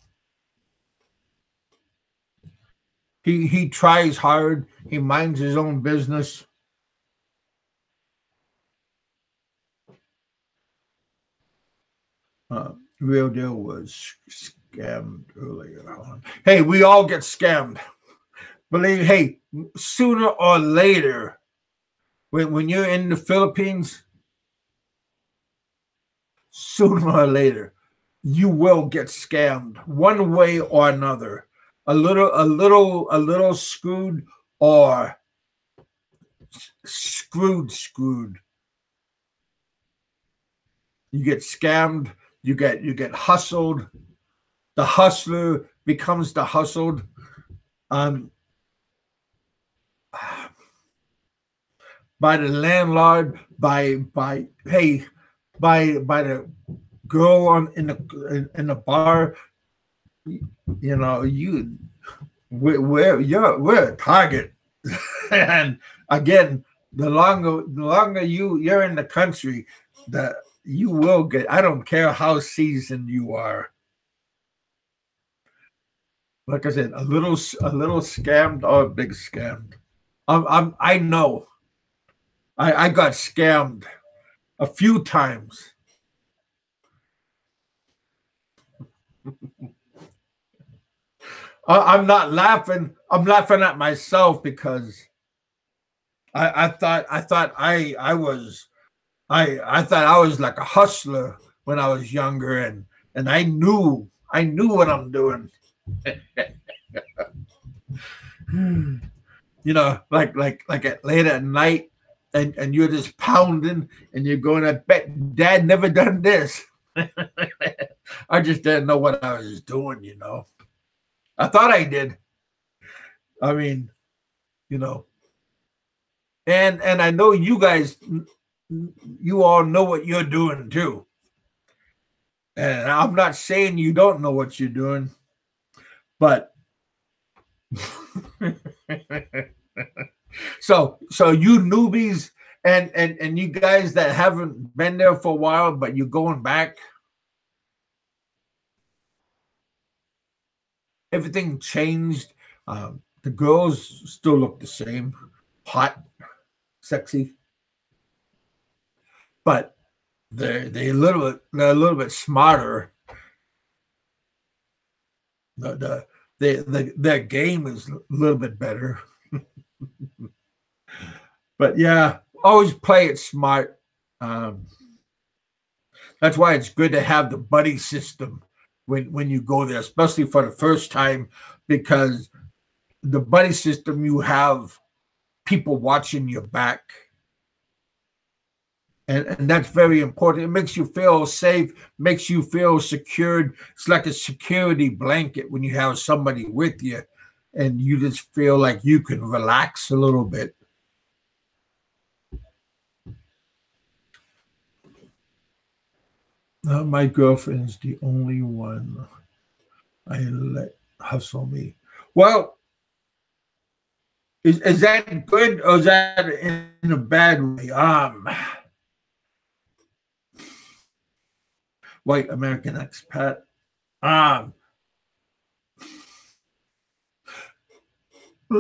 He tries hard. He minds his own business. Real Deal was scammed earlier on. Hey, we all get scammed. Believe, hey, sooner or later, when you're in the Philippines, sooner or later, you will get scammed one way or another. A little screwed or screwed. You get scammed. You get hustled. The hustler becomes the hustled. Um, by the landlord, by hey, by the girl in the bar. You know, we're a target. And again, the longer you're in the country, that you will get. I don't care how seasoned you are. Like I said, a little scammed or a big scammed. I know. I got scammed a few times. I'm not laughing. I'm laughing at myself because I thought I thought I was like a hustler when I was younger, and I knew what I'm doing. You know, like at late at night, and you're just pounding, and you're going, I bet Dad never done this. I just didn't know what I was doing. You know, I thought I did. I mean, you know, and I know you guys, you all know what you're doing too. And I'm not saying you don't know what you're doing, but so you newbies and you guys that haven't been there for a while, but you're going back, everything changed. The girls still look the same, hot, sexy, but they're a little bit smarter. Their game is a little bit better. But yeah, always play it smart. Um, that's why it's good to have the buddy system when you go there, especially for the first time, because the buddy system you have people watching your back. And that's very important. It makes you feel safe, makes you feel secured. It's like a security blanket when you have somebody with you and you just feel like you can relax a little bit. My girlfriend's the only one I let hustle me. Well, is that good or is that in a bad way? White American expat. Um,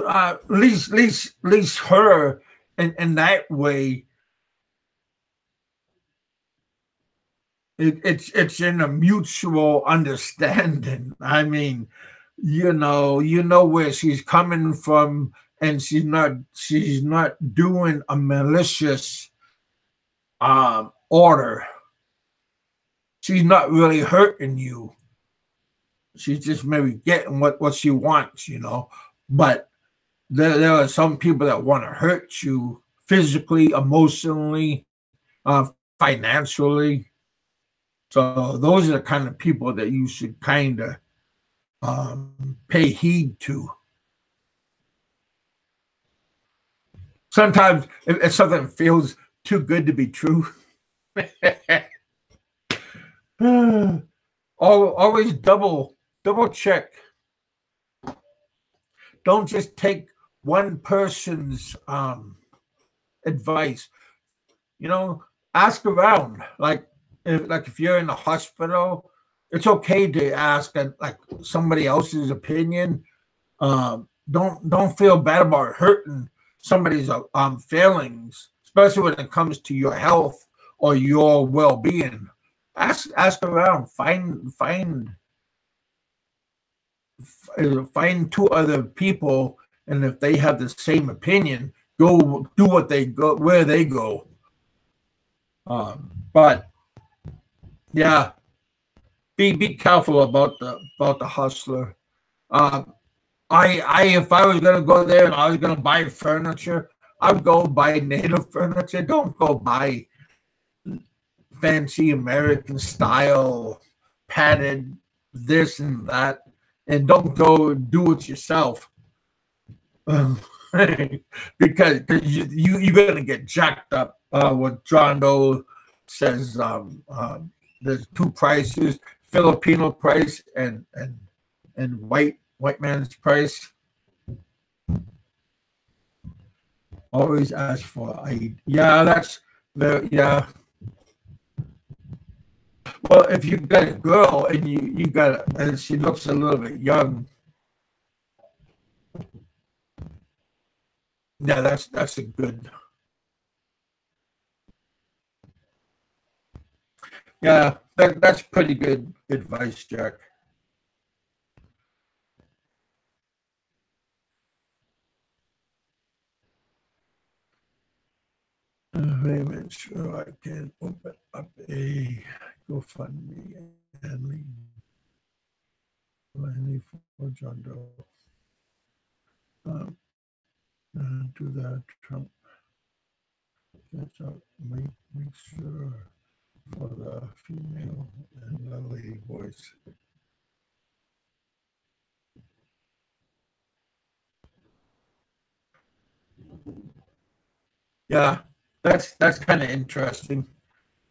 at least her in that way. It's in a mutual understanding. I mean, you know where she's coming from, and she's not doing a malicious order. She's not really hurting you. She's just maybe getting what she wants, But there are some people that want to hurt you physically, emotionally, financially. So those are the kind of people that you should kind of pay heed to. Sometimes if something feels too good to be true, always double check. Don't just take one person's advice. Ask around. Like if you're in the hospital, it's okay to ask like somebody else's opinion. Don't feel bad about hurting somebody's feelings, especially when it comes to your health or your well-being. Ask around. Find two other people, and if they have the same opinion, go do what they go where they go. But yeah, be careful about the hustler. I if I was gonna go there and I was gonna buy furniture, I'd go buy native furniture. Don't go buy fancy American style padded this and that, and don't go do it yourself. Because you're gonna get jacked up. What John Doe says, there's two prices: Filipino price and white man's price. Always ask for ID. Yeah, that's the yeah. Well, if you got a girl and you got and she looks a little bit young, yeah, that's a good. Yeah, that's pretty good advice, Jack. Let me make sure I can open up a GoFundMe and leave for John Doe. Do that, Trump. Catch up. Make sure for the female and the lady voice. Yeah, that's kind of interesting.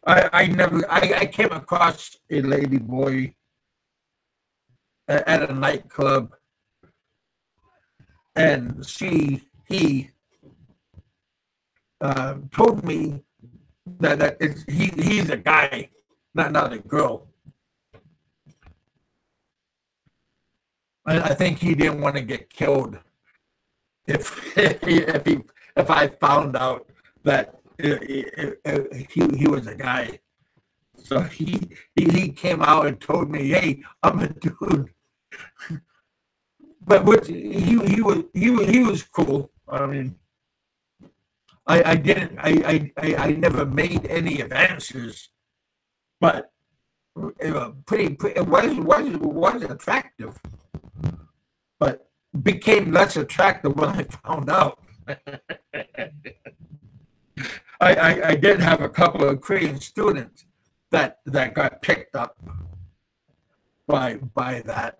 I came across a lady boy at a nightclub, and he told me that he's a guy, not a girl. I think he didn't want to get killed if if I found out that he was a guy. So he came out and told me, "Hey, I'm a dude." But he was cool. I mean, I didn't. I never made any advances, but it was attractive, but became less attractive when I found out. I did have a couple of Korean students that got picked up by that.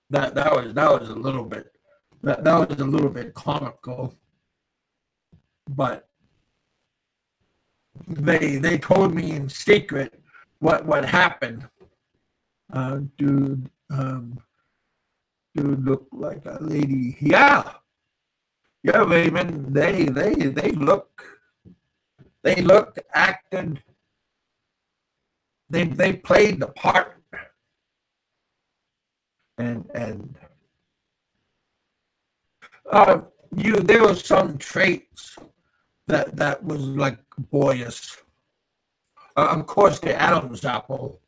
That was a little bit that was a little bit comical, but they told me in secret what happened. Dude looked like a lady. Yeah, Raymond. They looked, acted. They played the part, and there were some traits that was like boyish. Of course, the Adam's apple.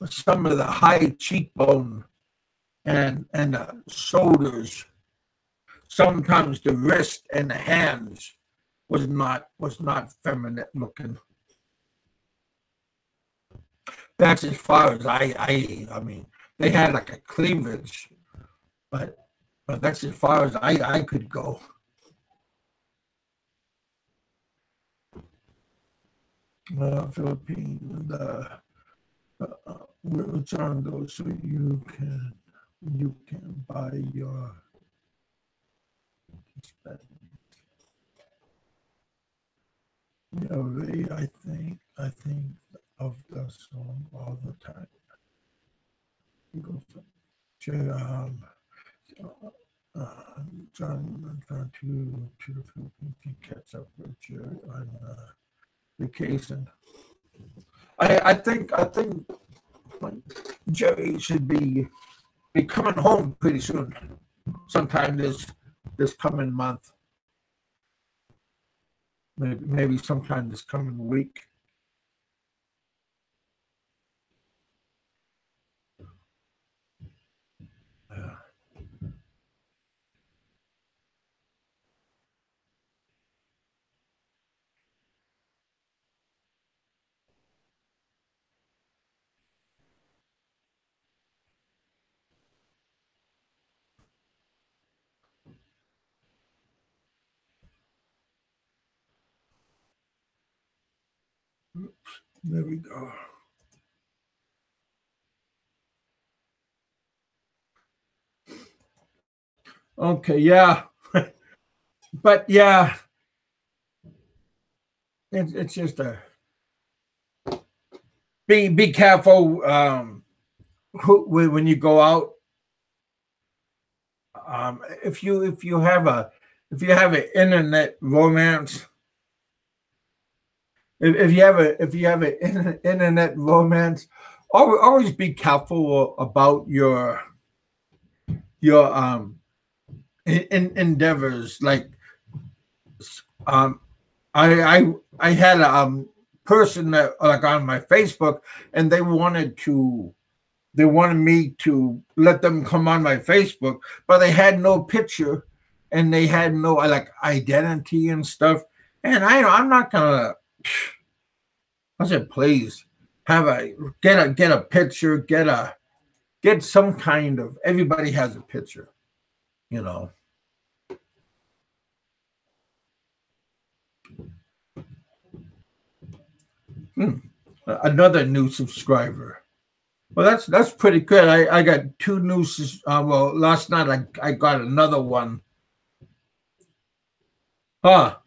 Some of the high cheekbone and the shoulders. Sometimes the wrist and the hands was not feminine looking. That's as far as I mean, they had like a cleavage, but that's as far as I could go. Philippines, which on those so you can buy your. Yeah, I think of the song all the time. You go from John to the Philippines to catch up with Jerry on vacation. I think Jerry should be coming home pretty soon, sometime this coming month. Maybe sometime this coming week. Oops, there we go. Okay, yeah. But yeah, it's just a be careful when you go out. If you have an internet romance, if you have an internet romance, always be careful about your endeavors. Like I had a person that like on my Facebook, and they wanted me to let them come on my Facebook, but they had no picture and they had no like identity and stuff. And I'm not gonna. I said, please get a picture, get some kind of. Everybody has a picture, you know. Another new subscriber. Well, that's pretty good. I got two new. Well, last night I got another one. Huh.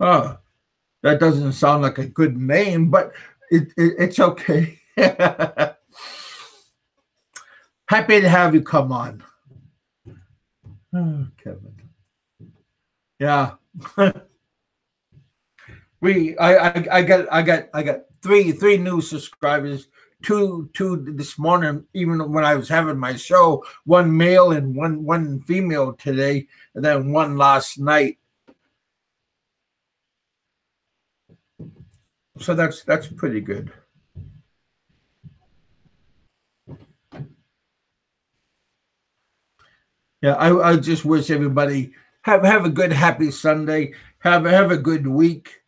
Huh. That doesn't sound like a good name, but it's okay. Happy to have you come on. Oh, Kevin. Yeah. I got three new subscribers. two this morning, even when I was having my show, one male and one female today, and then one last night. So that's pretty good. Yeah, I just wish everybody have a good happy Sunday. Have a good week.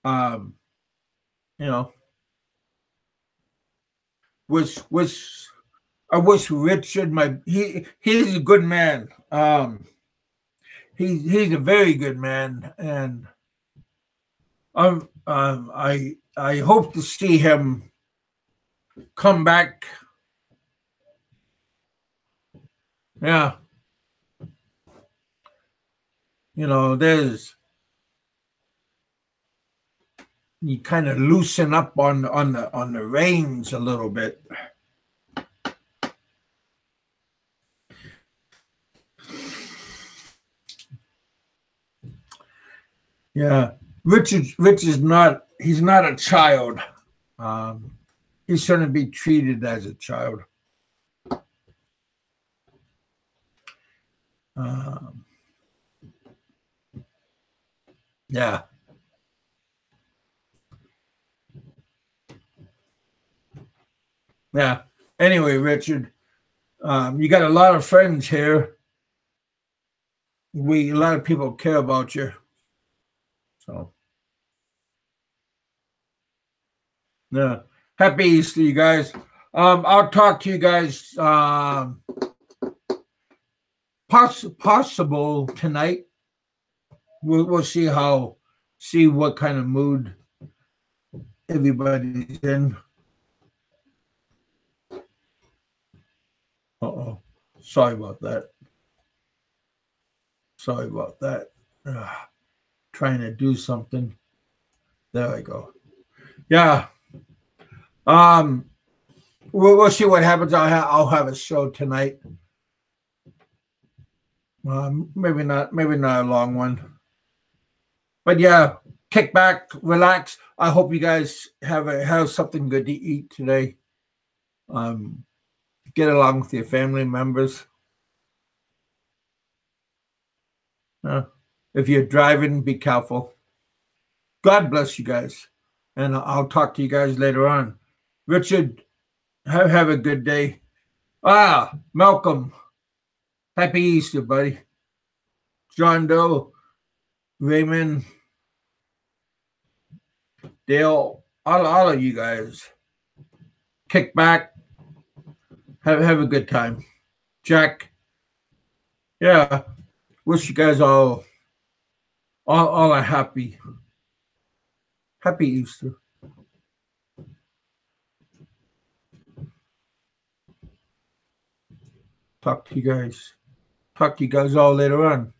Um, you know, wish I wish Richard he's a good man. He's a very good man, and I hope to see him come back. Yeah, there's you kind of loosen up on the reins a little bit. Yeah, Rich is not. He's not a child. He's going to be treated as a child. Yeah. Yeah. Anyway, Richard, you got a lot of friends here. A lot of people care about you. So, yeah. Happy Easter, you guys. I'll talk to you guys possible tonight. We'll see what kind of mood everybody's in. Uh-oh. Sorry about that. Trying to do something. There I go. Yeah. We'll see what happens. I'll have a show tonight. Maybe not a long one. But yeah, kick back, relax. I hope you guys have something good to eat today. Get along with your family members. If you're driving, be careful. God bless you guys. And I'll talk to you guys later on. Richard, have a good day. Malcolm, happy Easter, buddy. John Doe, Raymond, Dale, all of you guys. Kick back. Have a good time. Jack, yeah. Wish you guys all a happy Easter. Talk to you guys all later on.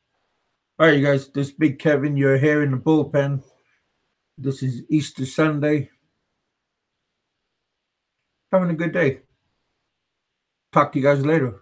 All right, you guys, this is Big Kevin. You're here in the bullpen. This is Easter Sunday. Having a good day. Talk to you guys later.